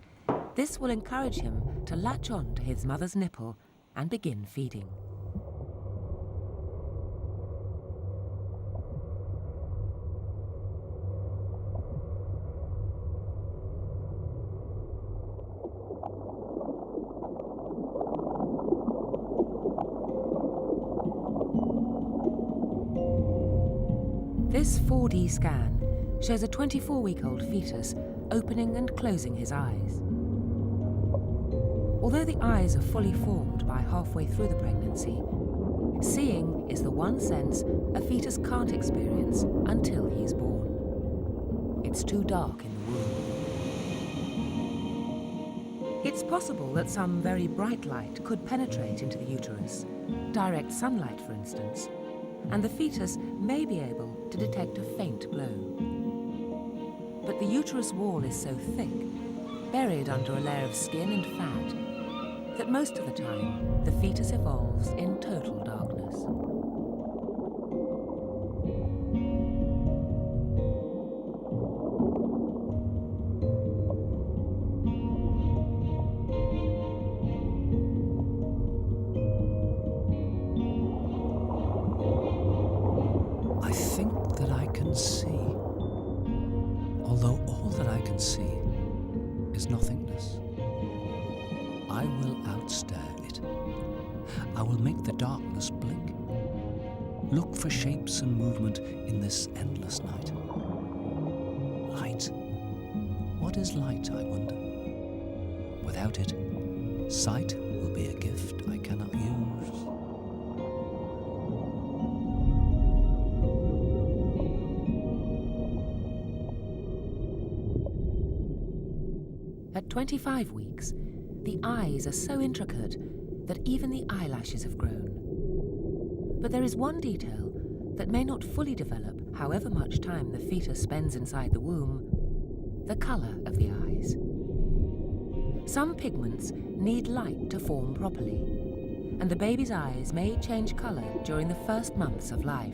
this will encourage him to latch on to his mother's nipple and begin feeding. This 4D scan shows a 24-week-old fetus opening and closing his eyes. Although the eyes are fully formed by halfway through the pregnancy, seeing is the one sense a fetus can't experience until he's born. It's too dark in the womb. It's possible that some very bright light could penetrate into the uterus, direct sunlight for instance, and the fetus may be able to detect a faint glow. But the uterus wall is so thick, buried under a layer of skin and fat, that most of the time the fetus evolves in total darkness. I think that I can see, although all that I can see is nothingness. I will outstare it. I will make the darkness blink. Look for shapes and movement in this endless night. Light. What is light, I wonder? Without it, sight will be a gift I cannot use. At 25 weeks, the eyes are so intricate that even the eyelashes have grown. But there is one detail that may not fully develop however much time the fetus spends inside the womb: the colour of the eyes. Some pigments need light to form properly, and the baby's eyes may change colour during the first months of life.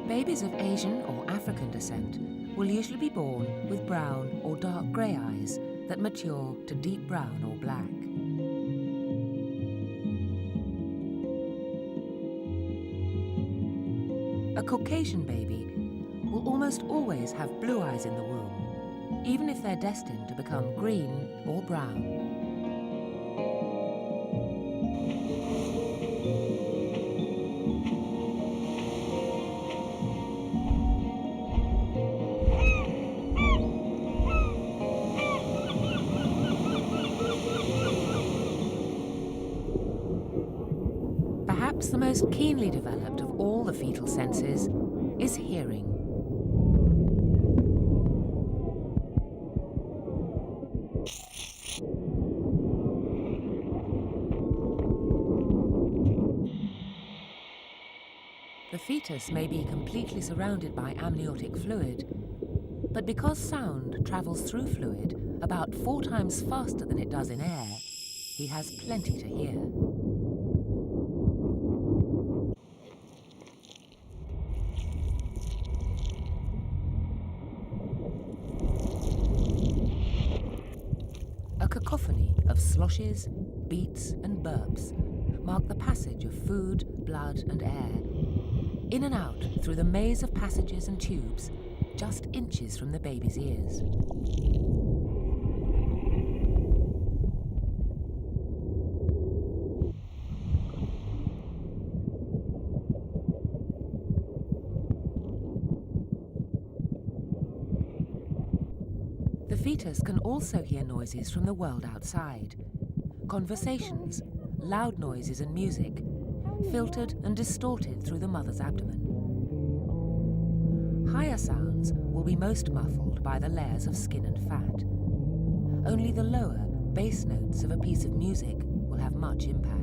Babies of Asian or African descent will usually be born with brown or dark grey eyes that mature to deep brown or black. A Caucasian baby will almost always have blue eyes in the womb, even if they're destined to become green or brown. Perhaps the most keenly developed of all the fetal senses is hearing. The fetus may be completely surrounded by amniotic fluid, but because sound travels through fluid about 4 times faster than it does in air, he has plenty to hear. A cacophony of sloshes, beats and burps mark the passage of food, blood and air, in and out through the maze of passages and tubes, just inches from the baby's ears. The fetus can also hear noises from the world outside. Conversations, loud noises and music, filtered and distorted through the mother's abdomen. Higher sounds will be most muffled by the layers of skin and fat. Only the lower, bass notes of a piece of music will have much impact.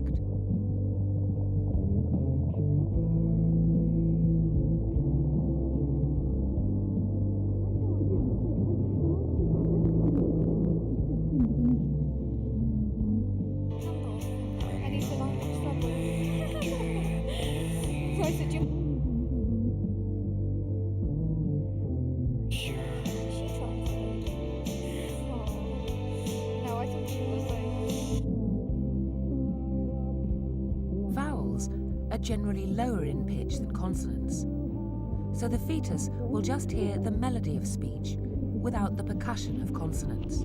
Vowels are generally lower in pitch than consonants, so the fetus will just hear the melody of speech without the percussion of consonants.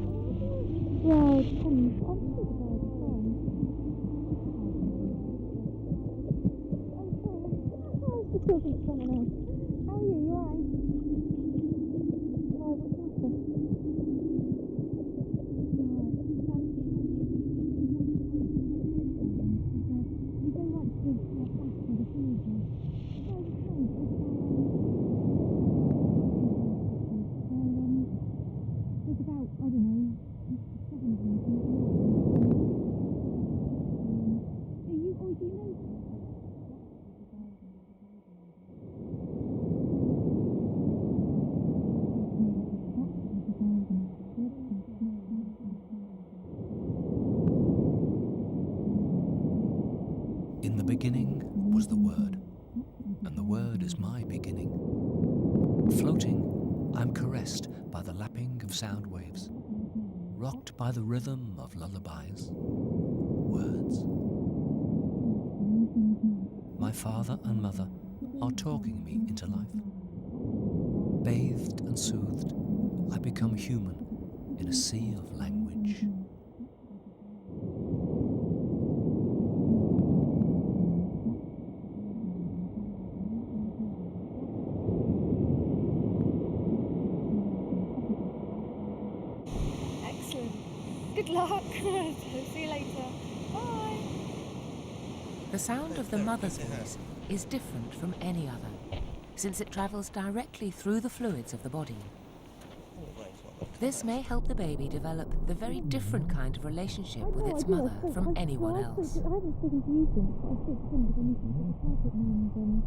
In the beginning was the Word, and the Word is my beginning. Floating, I'm caressed by the lapping of sound waves, rocked by the rhythm of lullabies. Words. My father and mother are talking me into life. Bathed and soothed, I become human in a sea of language. Excellent. Good luck. See you later. Bye. The sound of the mother's voice is different from any other, since it travels directly through the fluids of the body. This may help the baby develop the very different kind of relationship with its mother from anyone else. I haven't spoken to you since, but I spoke to him because I need to get a carpet named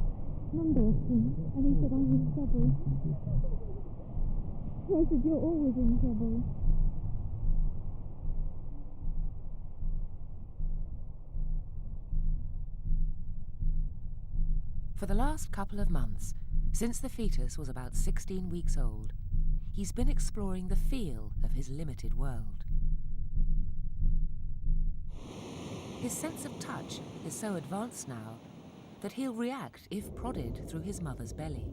number off him, and he said I'm in trouble. So I said, you're always in trouble. For the last couple of months, since the fetus was about 16 weeks old, he's been exploring the feel of his limited world. His sense of touch is so advanced now that he'll react if prodded through his mother's belly.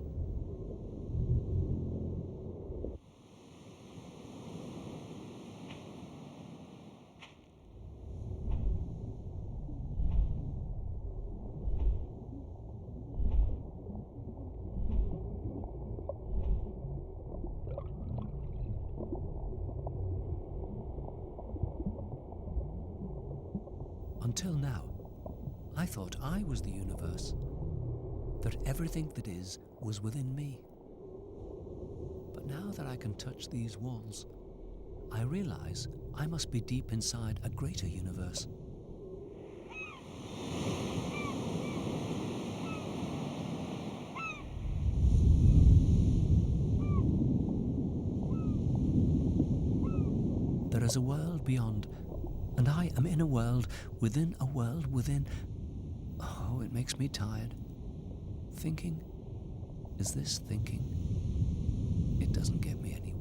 Until now, I thought I was the universe, that everything that is was within me. But now that I can touch these walls, I realize I must be deep inside a greater universe. There is a world beyond, and I am in a world within a world within. Oh, it makes me tired. Thinking? Is this thinking? It doesn't get me anywhere.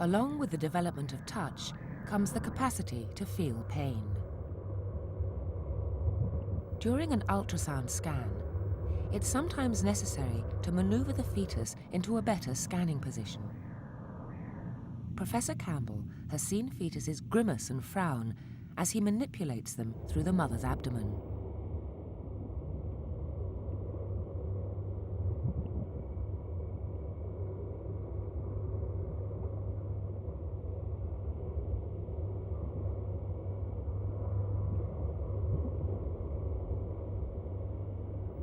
Along with the development of touch comes the capacity to feel pain. During an ultrasound scan, it's sometimes necessary to maneuver the fetus into a better scanning position. Professor Campbell has seen fetuses grimace and frown as he manipulates them through the mother's abdomen.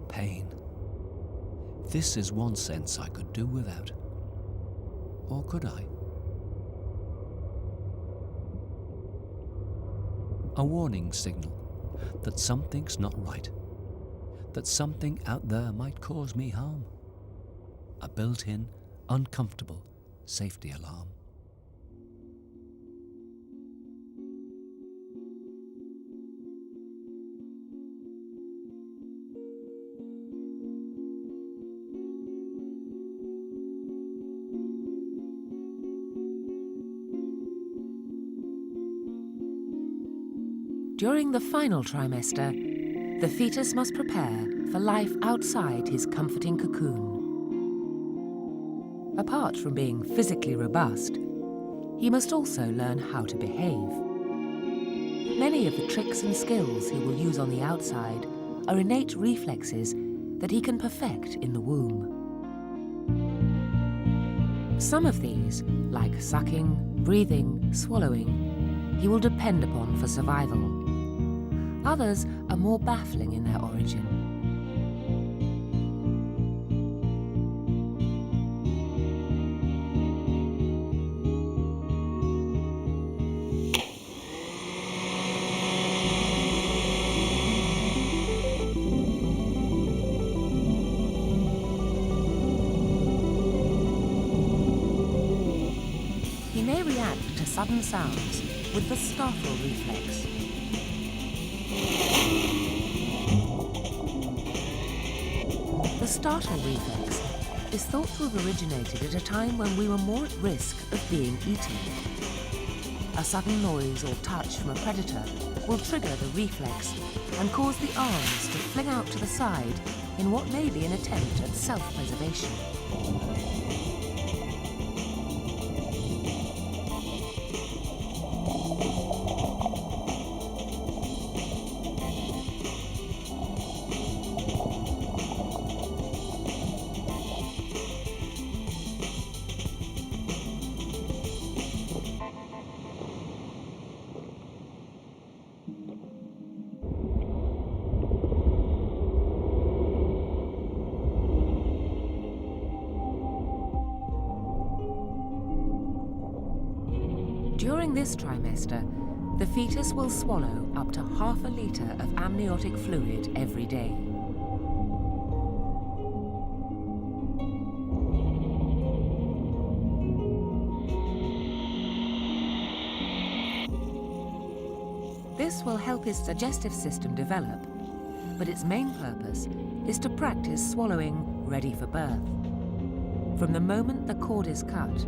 Pain. This is one sense I could do without. Or could I? A warning signal that something's not right, that something out there might cause me harm. A built-in, uncomfortable safety alarm. During the final trimester, the fetus must prepare for life outside his comforting cocoon. Apart from being physically robust, he must also learn how to behave. Many of the tricks and skills he will use on the outside are innate reflexes that he can perfect in the womb. Some of these, like sucking, breathing, swallowing, he will depend upon for survival. Others are more baffling in their origin. to sudden sounds with the startle reflex. The startle reflex is thought to have originated at a time when we were more at risk of being eaten. A sudden noise or touch from a predator will trigger the reflex and cause the arms to fling out to the side in what may be an attempt at self-preservation. During this trimester, the fetus will swallow up to half a litre of amniotic fluid every day. This will help his digestive system develop, but its main purpose is to practice swallowing ready for birth. From the moment the cord is cut,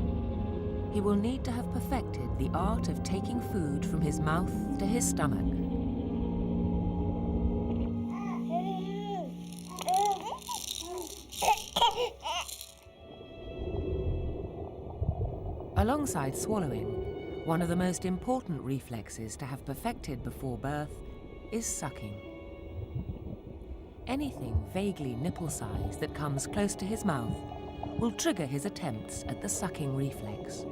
he will need to have perfected the art of taking food from his mouth to his stomach. Alongside swallowing, one of the most important reflexes to have perfected before birth is sucking. Anything vaguely nipple-sized that comes close to his mouth will trigger his attempts at the sucking reflex.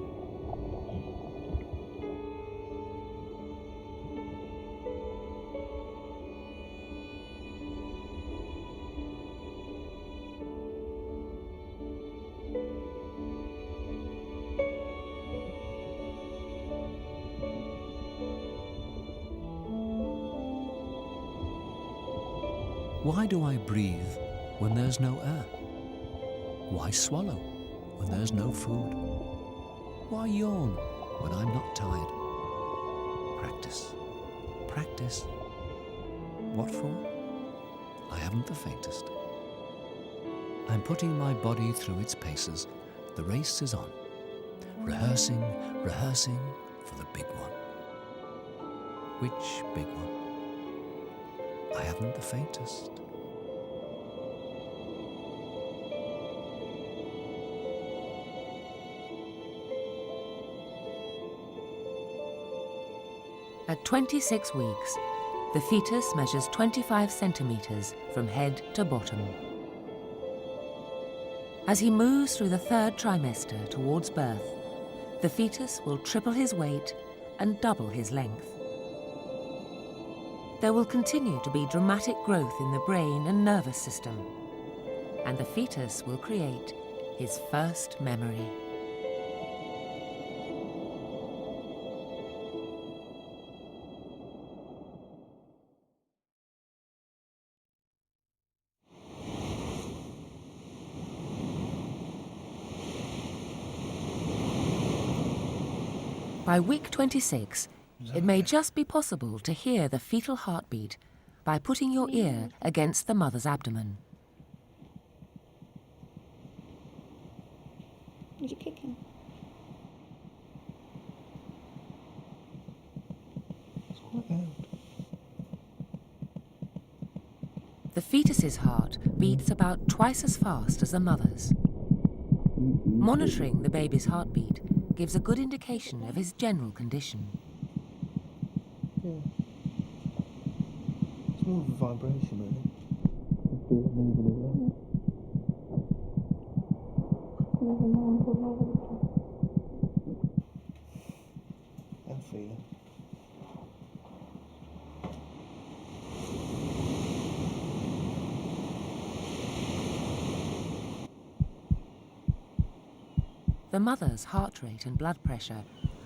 Why do I breathe when there's no air? Why swallow when there's no food? Why yawn when I'm not tired? Practice. Practice. What for? I haven't the faintest. I'm putting my body through its paces. The race is on. Rehearsing, rehearsing for the big one. Which big one? I haven't the faintest. At 26 weeks, the fetus measures 25 centimeters from head to bottom. As he moves through the third trimester towards birth, the fetus will triple his weight and double his length. There will continue to be dramatic growth in the brain and nervous system, and the fetus will create his first memory. By week 26, it may just be possible to hear the fetal heartbeat by putting your ear against the mother's abdomen. Did you kick him? It's quite loud. The fetus's heart beats about twice as fast as the mother's. Monitoring the baby's heartbeat gives a good indication of his general condition. Yeah. It's more of a vibration, really. I feel it moving around. And feel it. The mother's heart rate and blood pressure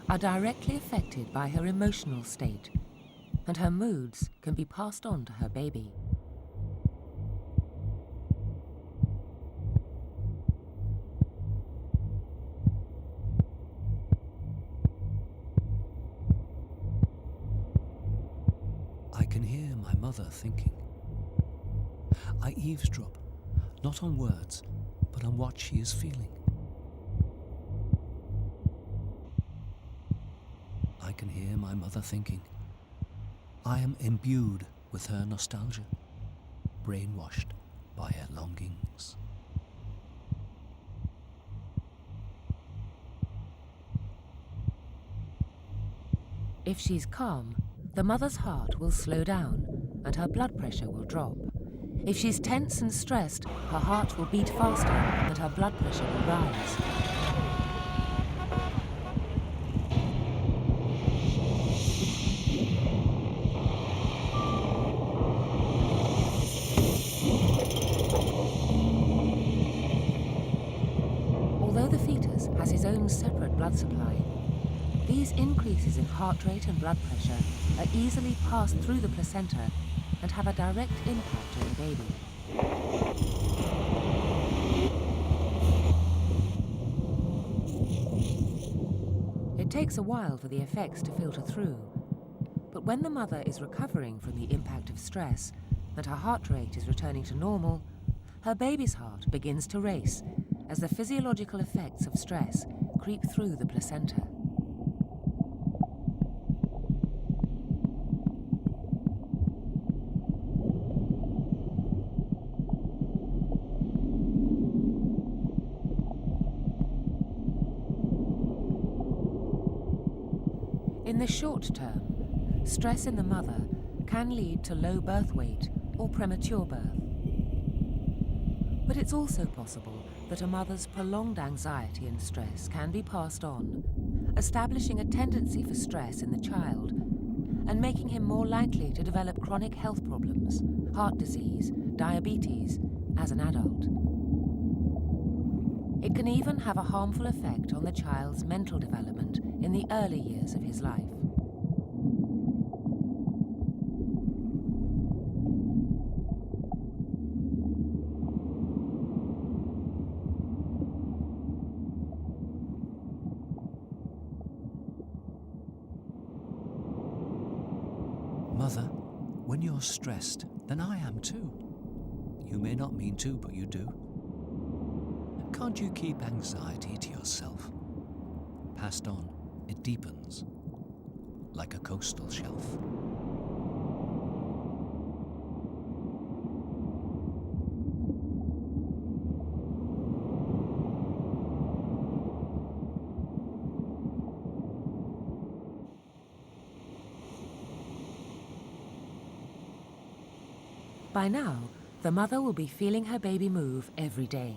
are directly affected by her emotional state, and her moods can be passed on to her baby. mother thinking. I eavesdrop, not on words, but on what she is feeling. I can hear my mother thinking. I am imbued with her nostalgia, brainwashed by her longings. If she's calm, the mother's heart will slow down and her blood pressure will drop. If she's tense and stressed, her heart will beat faster and her blood pressure will rise. Although the fetus has his own separate blood supply, these increases in heart rate and blood pressure are easily passed through the placenta and have a direct impact on the baby. It takes a while for the effects to filter through, but when the mother is recovering from the impact of stress and her heart rate is returning to normal, her baby's heart begins to race as the physiological effects of stress creep through the placenta. In the short term, stress in the mother can lead to low birth weight or premature birth. But it's also possible that a mother's prolonged anxiety and stress can be passed on, establishing a tendency for stress in the child and making him more likely to develop chronic health problems, heart disease, diabetes, as an adult. It can even have a harmful effect on the child's mental development in the early years of his life. Mother, when you're stressed, then I am too. You may not mean to, but you do. Can't you keep anxiety to yourself? Passed on, it deepens, like a coastal shelf. By now, the mother will be feeling her baby move every day.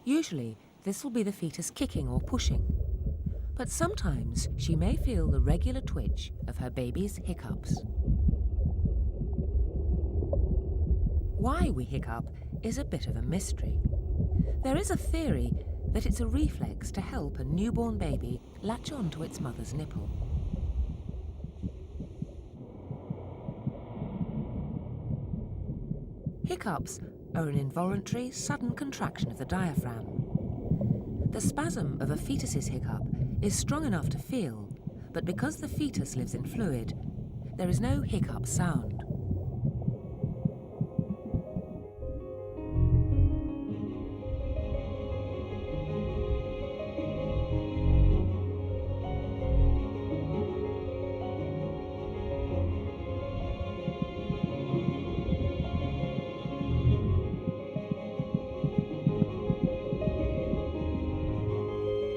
Usually, this will be the fetus kicking or pushing, but sometimes she may feel the regular twitch of her baby's hiccups. Why we hiccup is a bit of a mystery. There is a theory that it's a reflex to help a newborn baby latch onto its mother's nipple. Hiccups are an involuntary, sudden contraction of the diaphragm. The spasm of a fetus's hiccup is strong enough to feel, but because the fetus lives in fluid, there is no hiccup sound.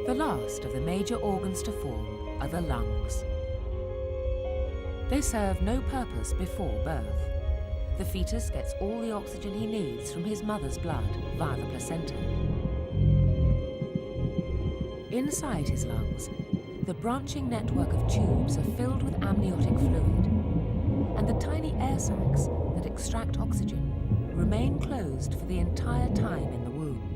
The last of the major organs to form are the lungs. They serve no purpose before birth. The fetus gets all the oxygen he needs from his mother's blood via the placenta. Inside his lungs, the branching network of tubes are filled with amniotic fluid, and the tiny air sacs that extract oxygen remain closed for the entire time in the womb.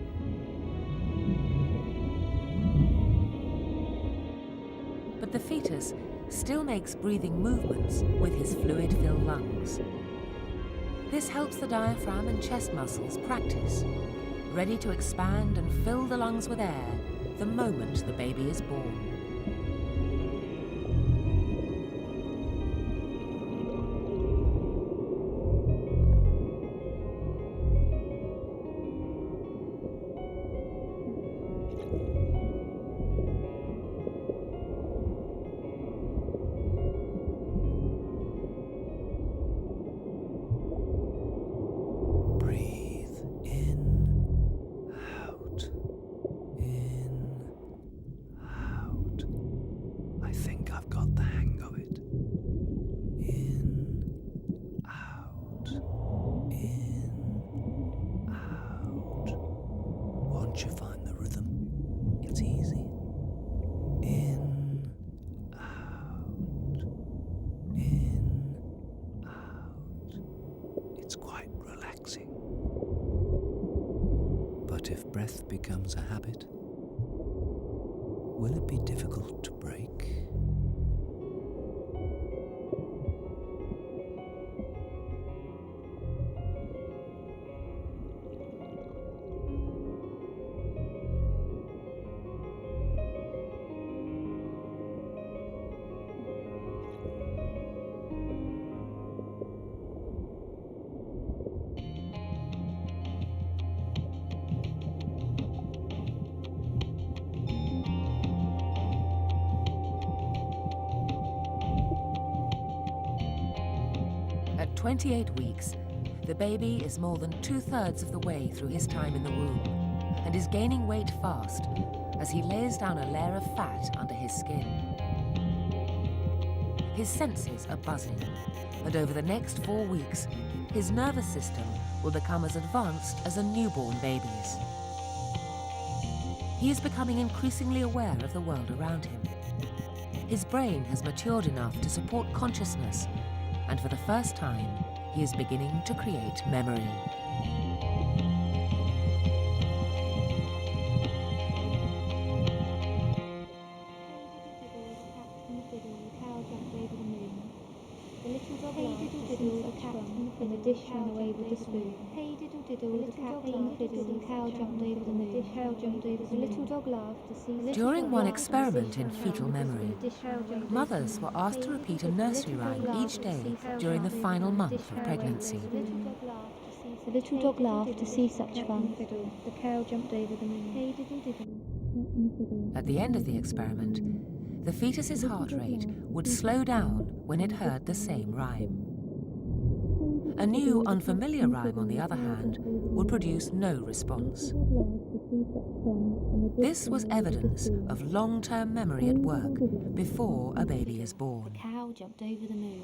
But the fetus still makes breathing movements with his fluid-filled lungs. This helps the diaphragm and chest muscles practice, ready to expand and fill the lungs with air the moment the baby is born. breath becomes a habit, will it be difficult to break? At 28 weeks, the baby is more than 2/3 of the way through his time in the womb and is gaining weight fast as he lays down a layer of fat under his skin. His senses are buzzing, and over the next 4 weeks, his nervous system will become as advanced as a newborn baby's. He is becoming increasingly aware of the world around him. His brain has matured enough to support consciousness, and for the first time, he is beginning to create memory. In the dish ran away with the spoon. Hey diddle diddle, the cat and the fiddle, the cow jumped over the moon. The cow jumped over the little dog laughed to see. During one experiment in fetal memory, mothers were asked to repeat a nursery rhyme each day during the final month of pregnancy. The little dog laughed to see such fun. The cow jumped over the moon. Hey diddle diddle. At the end of the experiment, the fetus's heart rate would slow down when it heard the same rhyme. A new, unfamiliar rhyme, on the other hand, would produce no response. This was evidence of long-term memory at work before a baby is born. The cow jumped over the moon.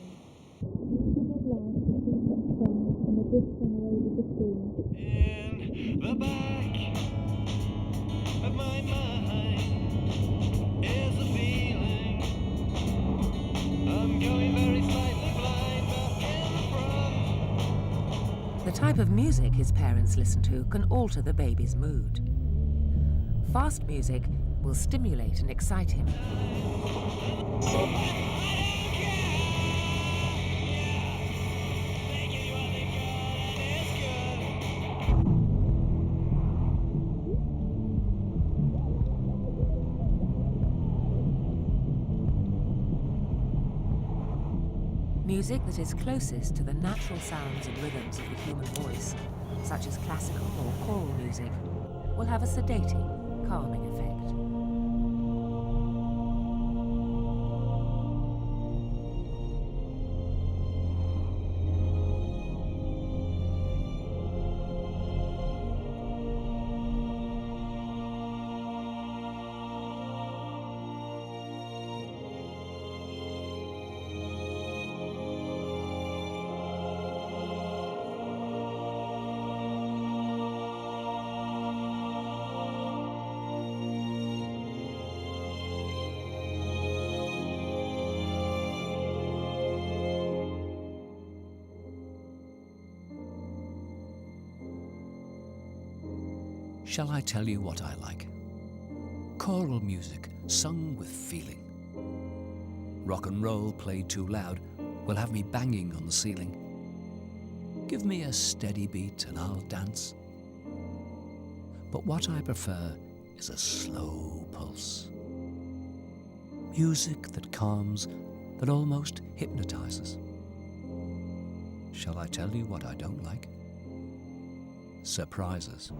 In the back of my mind is a feeling I'm going very slightly blind, but in the front. The type of music his parents listen to can alter the baby's mood. Fast music will stimulate and excite him. Music that is closest to the natural sounds and rhythms of the human voice, such as classical or choral music, will have a sedating, calming effect. Shall I tell you what I like? Choral music sung with feeling. Rock and roll played too loud will have me banging on the ceiling. Give me a steady beat and I'll dance. But what I prefer is a slow pulse. Music that calms, that almost hypnotizes. Shall I tell you what I don't like? Surprises.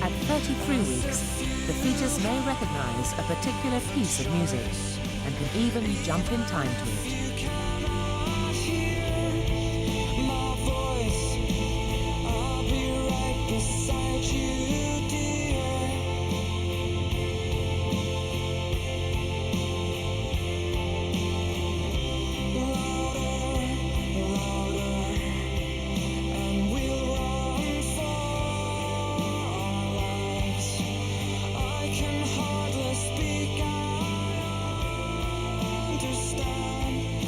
At 33 weeks, the fetus may recognize a particular piece of music and can even jump in time to it. Understand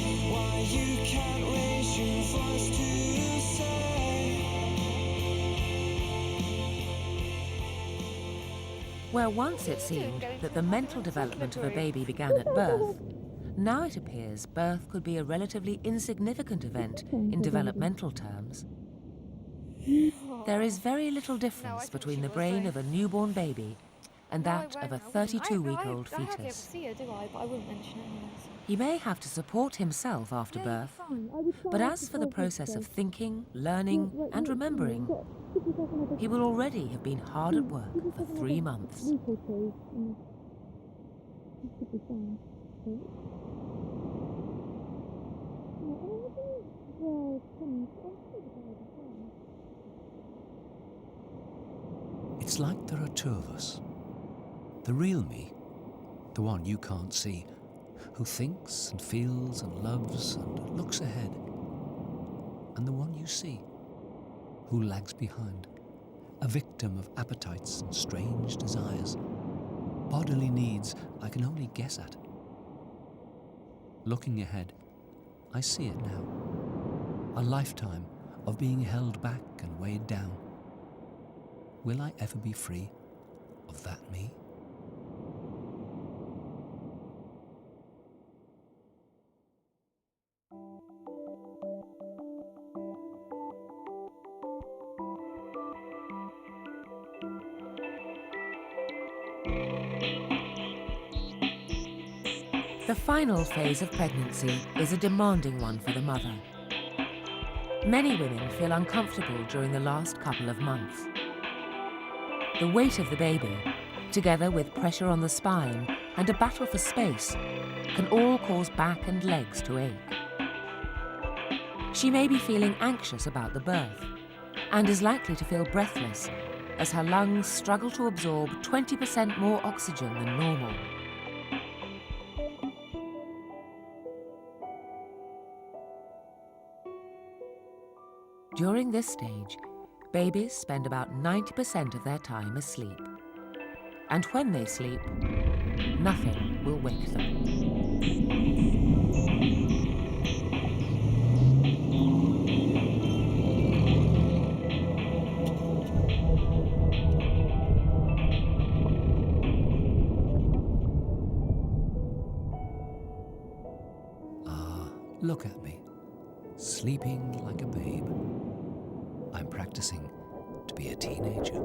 Where once it seemed that the mental development of a baby began at birth, now it appears birth could be a relatively insignificant event in developmental terms. There is very little difference between the brain of a newborn baby and that of a 32-week-old I hardly ever fetus. see her, do I? But I wouldn't mention it anyway. He may have to support himself after birth, but as for the process of thinking, learning, and remembering, he will already have been hard at work for 3 months. It's like there are two of us. The real me, the one you can't see, who thinks and feels and loves and looks ahead. And the one you see, who lags behind, a victim of appetites and strange desires, bodily needs I can only guess at. Looking ahead, I see it now. A lifetime of being held back and weighed down. Will I ever be free of that me? The final phase of pregnancy is a demanding one for the mother. Many women feel uncomfortable during the last couple of months. The weight of the baby, together with pressure on the spine and a battle for space, can all cause back and legs to ache. She may be feeling anxious about the birth and is likely to feel breathless as her lungs struggle to absorb 20% more oxygen than normal. During this stage, babies spend about 90% of their time asleep. And when they sleep, nothing will wake them. Look at me, sleeping like a babe. I'm practicing to be a teenager.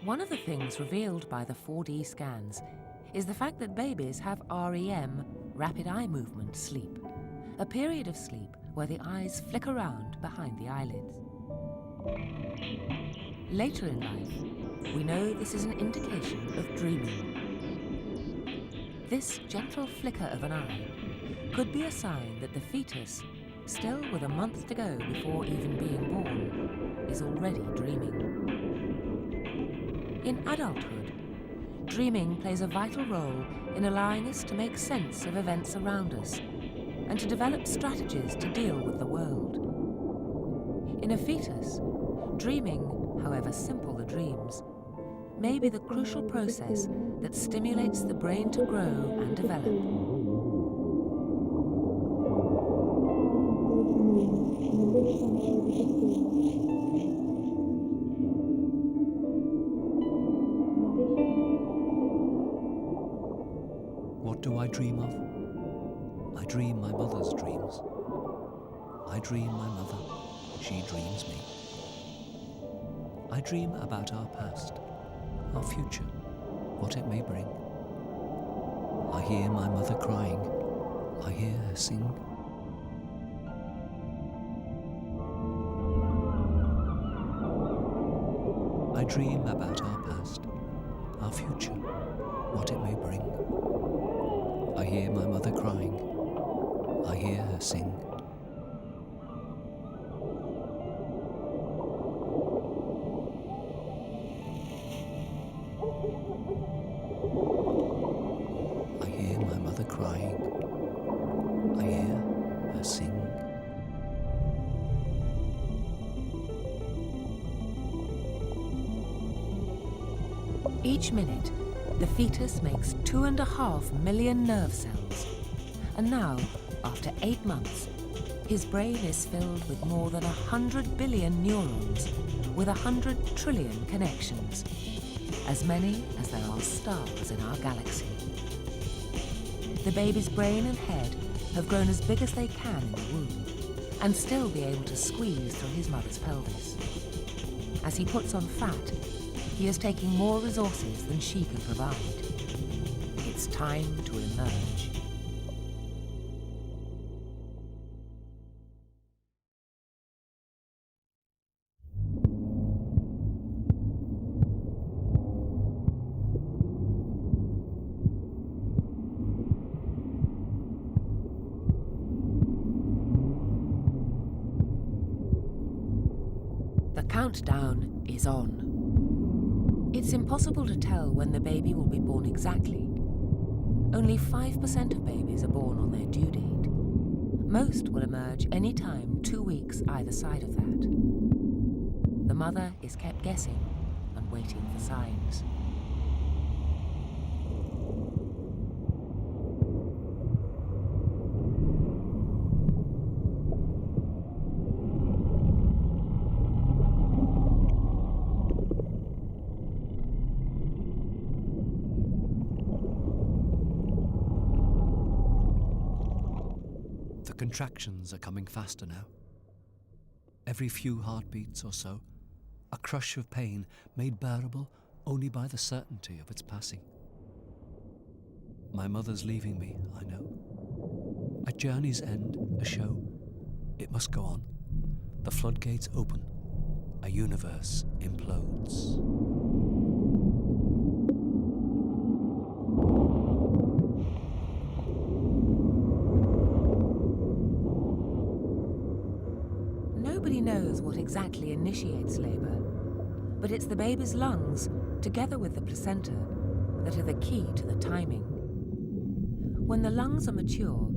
One of the things revealed by the 4D scans is the fact that babies have REM, rapid eye movement sleep, a period of sleep where the eyes flick around behind the eyelids. Later in life, we know this is an indication of dreaming. This gentle flicker of an eye could be a sign that the fetus, still with a month to go before even being born, is already dreaming. In adulthood, dreaming plays a vital role in allowing us to make sense of events around us and to develop strategies to deal with the world. In a fetus, dreaming, however simple the dreams, may be the crucial process that stimulates the brain to grow and develop. What do I dream of? I dream my mother's dreams. I dream my mother, she dreams me. I dream about our past, our future, what it may bring. I hear my mother crying, I hear her sing. I dream about our past, our future, what it may bring. I hear my mother crying, I hear her sing. I hear my mother crying, I hear her sing. Each minute, the fetus makes 2.5 million nerve cells. And now, after 8 months, His brain is filled with more than 100 billion neurons, with 100 trillion connections, as many as there are stars in our galaxy. The baby's brain and head have grown as big as they can in the womb, and still be able to squeeze through his mother's pelvis. As he puts on fat, he is taking more resources than she can provide. It's time to emerge. The countdown is on. It's impossible to tell when the baby will be born exactly. Only 5% of babies are born on their due date. Most will emerge any time 2 weeks either side of that. The mother is kept guessing and waiting for signs. The contractions are coming faster now. Every few heartbeats or so, a crush of pain made bearable only by the certainty of its passing. My mother's leaving me, I know. At journey's end, a show. It must go on. The floodgates open. A universe implodes. Nobody knows what exactly initiates labour, but it's the baby's lungs, together with the placenta, that are the key to the timing. When the lungs are mature,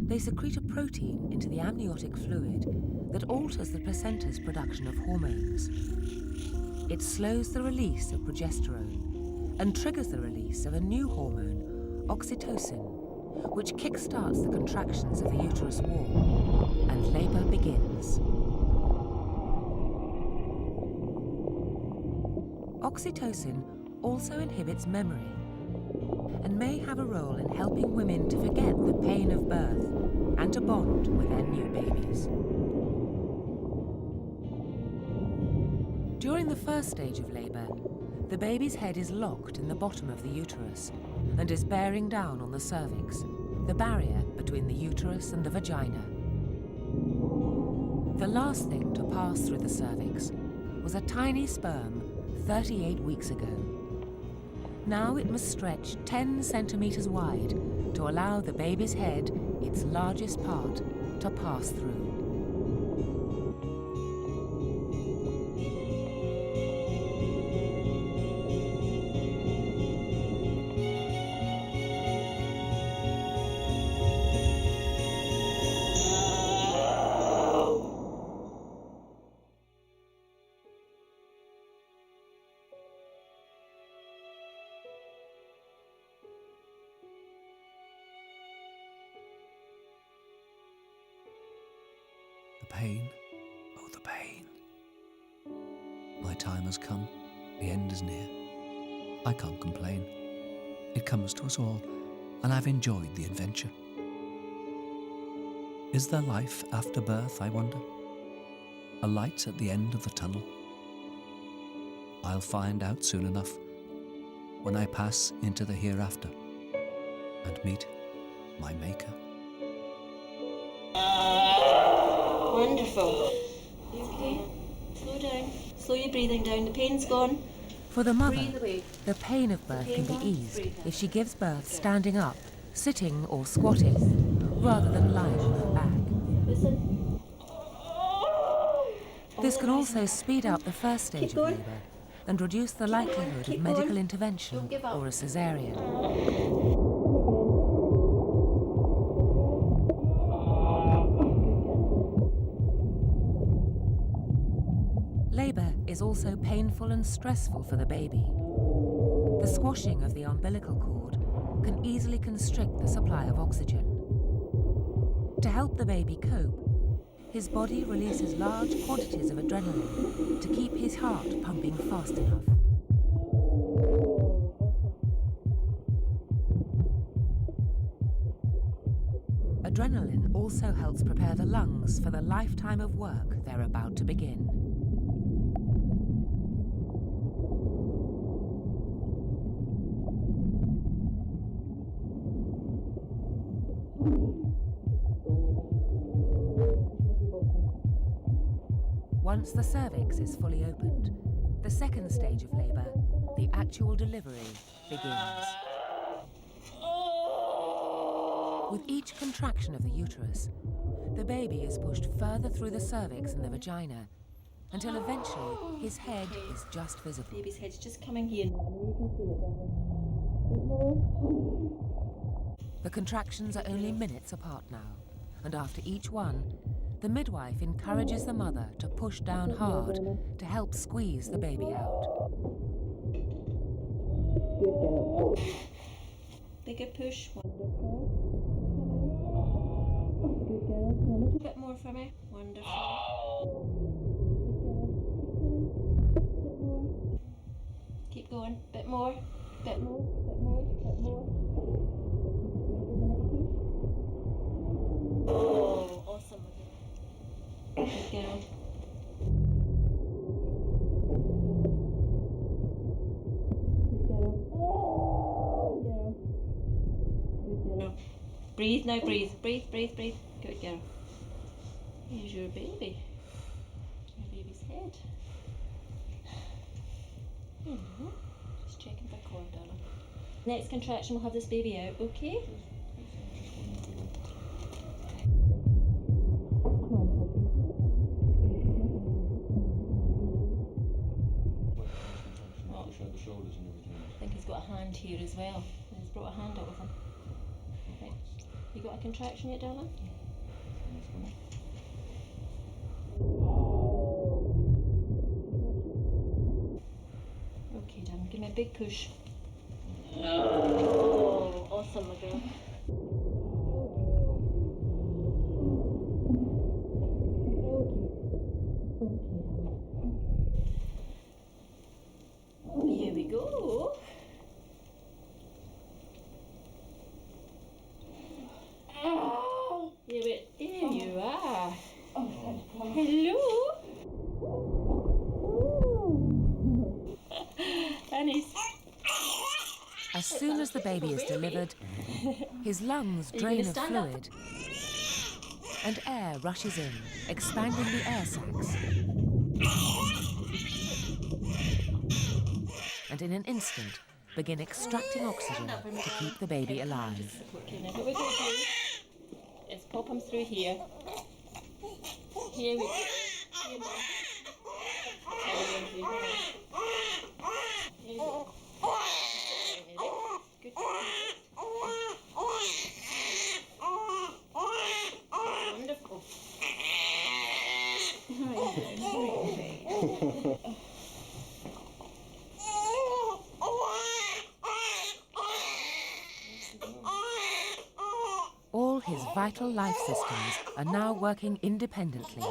they secrete a protein into the amniotic fluid that alters the placenta's production of hormones. It slows the release of progesterone and triggers the release of a new hormone, oxytocin, which kickstarts the contractions of the uterus wall, and labour begins. Oxytocin also inhibits memory and may have a role in helping women to forget the pain of birth and to bond with their new babies. During the first stage of labour, the baby's head is locked in the bottom of the uterus and is bearing down on the cervix, the barrier between the uterus and the vagina. The last thing to pass through the cervix was a tiny sperm 38 weeks ago. Now it must stretch 10 centimetres wide to allow the baby's head, its largest part, to pass through. The pain, oh the pain. My time has come, the end is near. I can't complain. It comes to us all, and I've enjoyed the adventure. Is there life after birth, I wonder? A light at the end of the tunnel? I'll find out soon enough when I pass into the hereafter and meet my maker. Wonderful. You okay? Slow down. Slow your breathing down. The pain's gone. For the mother, Breathe away. the pain of birth can be Breathe on, eased breathe out. if she gives birth standing up, sitting or squatting, rather than lying on her back. Listen. This can also speed up the first stage of going. labour and reduce the likelihood of Keep medical going. intervention Don't give up. or a caesarean. Labour is also painful and stressful for the baby. The squashing of the umbilical cord can easily constrict the supply of oxygen. To help the baby cope, His body releases large quantities of adrenaline to keep his heart pumping fast enough. Adrenaline also helps prepare the lungs for the lifetime of work they're about to begin. Once the cervix is fully opened, the second stage of labour, the actual delivery, begins. With each contraction of the uterus, the baby is pushed further through the cervix and the vagina, until eventually his head is just visible. Baby's head's just coming here now. You can feel it, darling. The contractions are only minutes apart now, and after each one, the midwife encourages the mother to push down hard to help squeeze the baby out. Good girl. Bigger push. Wonderful. Good girl. A little bit more for me. Wonderful. Keep going. Bit more. Bit more. Bit more. Bit more. Oh, awesome. Good girl. Breathe now, breathe. Breathe, breathe, breathe. Good girl. Here's your baby. Your baby's head. Just checking the cord, darling. Next contraction, we'll have this baby out, okay? I think he's got a hand here as well. He's brought a hand out with him. Right. You got a contraction yet, darling? Okay, darling, give me a big push. Oh, awesome, my girl. Here we go. Here you are. Hello. Annie's. As soon as the baby is delivered, his lungs drain of fluid and air rushes in, expanding the air sacs. And in an instant, begin extracting oxygen to keep the baby alive. Okay, now what we're going to do is pop him through here. Here we go. Here, Mum. Here we go. Good. Wonderful. All his vital life systems are now working independently,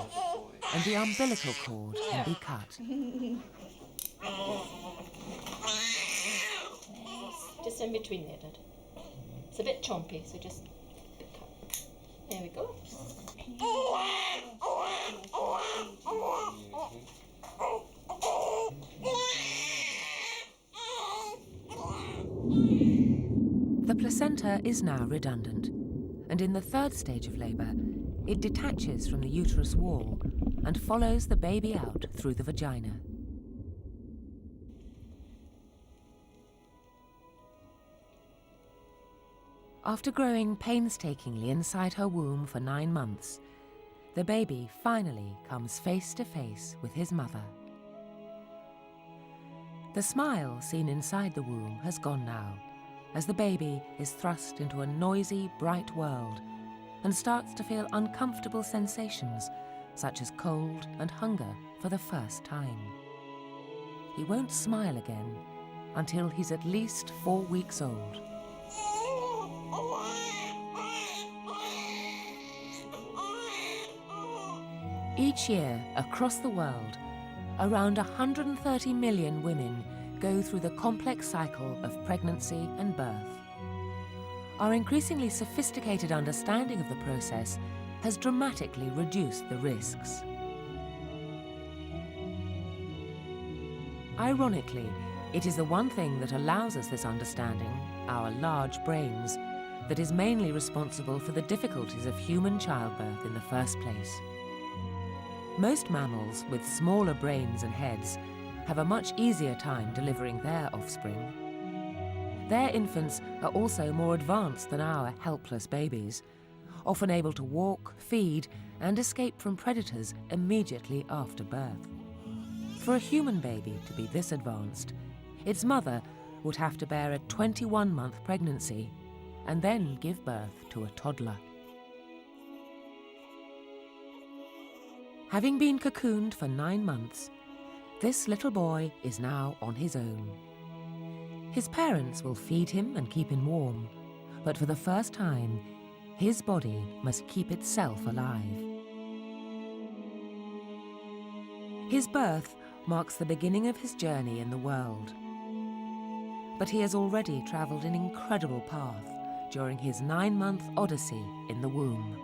and the umbilical cord can be cut. Just in between there, Dad. It's a bit chompy, so just a bit cut. There we go. The placenta is now redundant, and in the third stage of labour, it detaches from the uterus wall and follows the baby out through the vagina. After growing painstakingly inside her womb for 9 months, the baby finally comes face to face with his mother. The smile seen inside the womb has gone now, as the baby is thrust into a noisy, bright world and starts to feel uncomfortable sensations such as cold and hunger for the first time. He won't smile again until he's at least 4 weeks old. Each year, across the world, around 130 million women go through the complex cycle of pregnancy and birth. Our increasingly sophisticated understanding of the process has dramatically reduced the risks. Ironically, it is the one thing that allows us this understanding, our large brains, that is mainly responsible for the difficulties of human childbirth in the first place. Most mammals with smaller brains and heads have a much easier time delivering their offspring. Their infants are also more advanced than our helpless babies, often able to walk, feed, and escape from predators immediately after birth. For a human baby to be this advanced, its mother would have to bear a 21-month pregnancy and then give birth to a toddler. Having been cocooned for 9 months, this little boy is now on his own. His parents will feed him and keep him warm, but for the first time, his body must keep itself alive. His birth marks the beginning of his journey in the world. But he has already travelled an incredible path during his 9-month odyssey in the womb.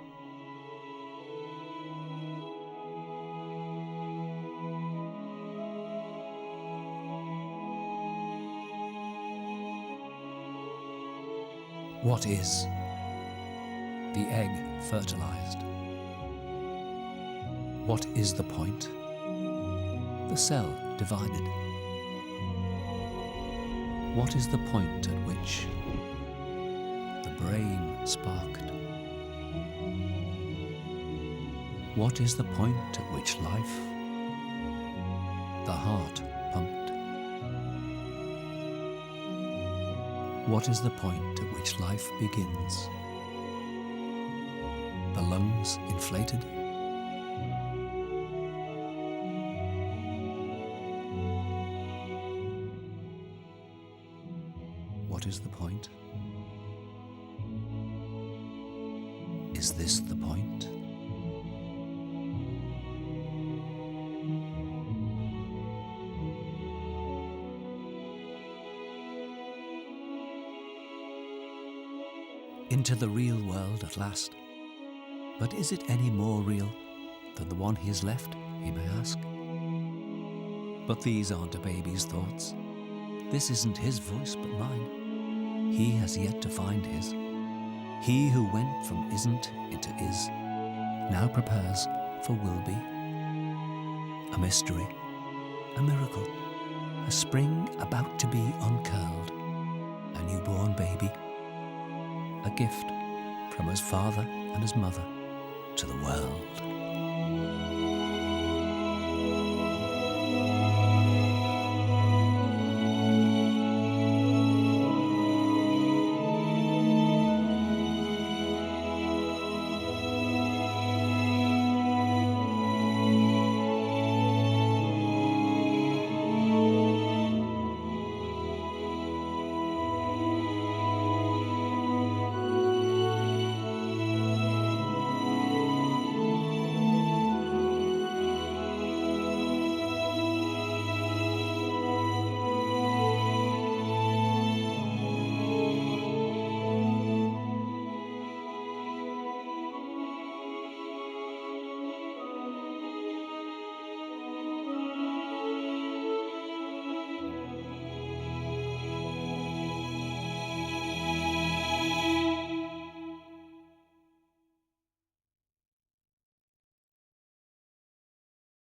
What is? The egg fertilized. What is the point? The cell divided. What is the point at which the brain sparked? What is the point at which life, the heart pumped? What is the point at which life begins? The lungs inflated? What is the point? Is this the point? Into the real world at last. But is it any more real than the one he has left, he may ask? But these aren't a baby's thoughts. This isn't his voice but mine. He has yet to find his. He who went from isn't into is, now prepares for will be. A mystery, a miracle, a spring about to be uncurled, a newborn baby, a gift from his father and his mother to the world.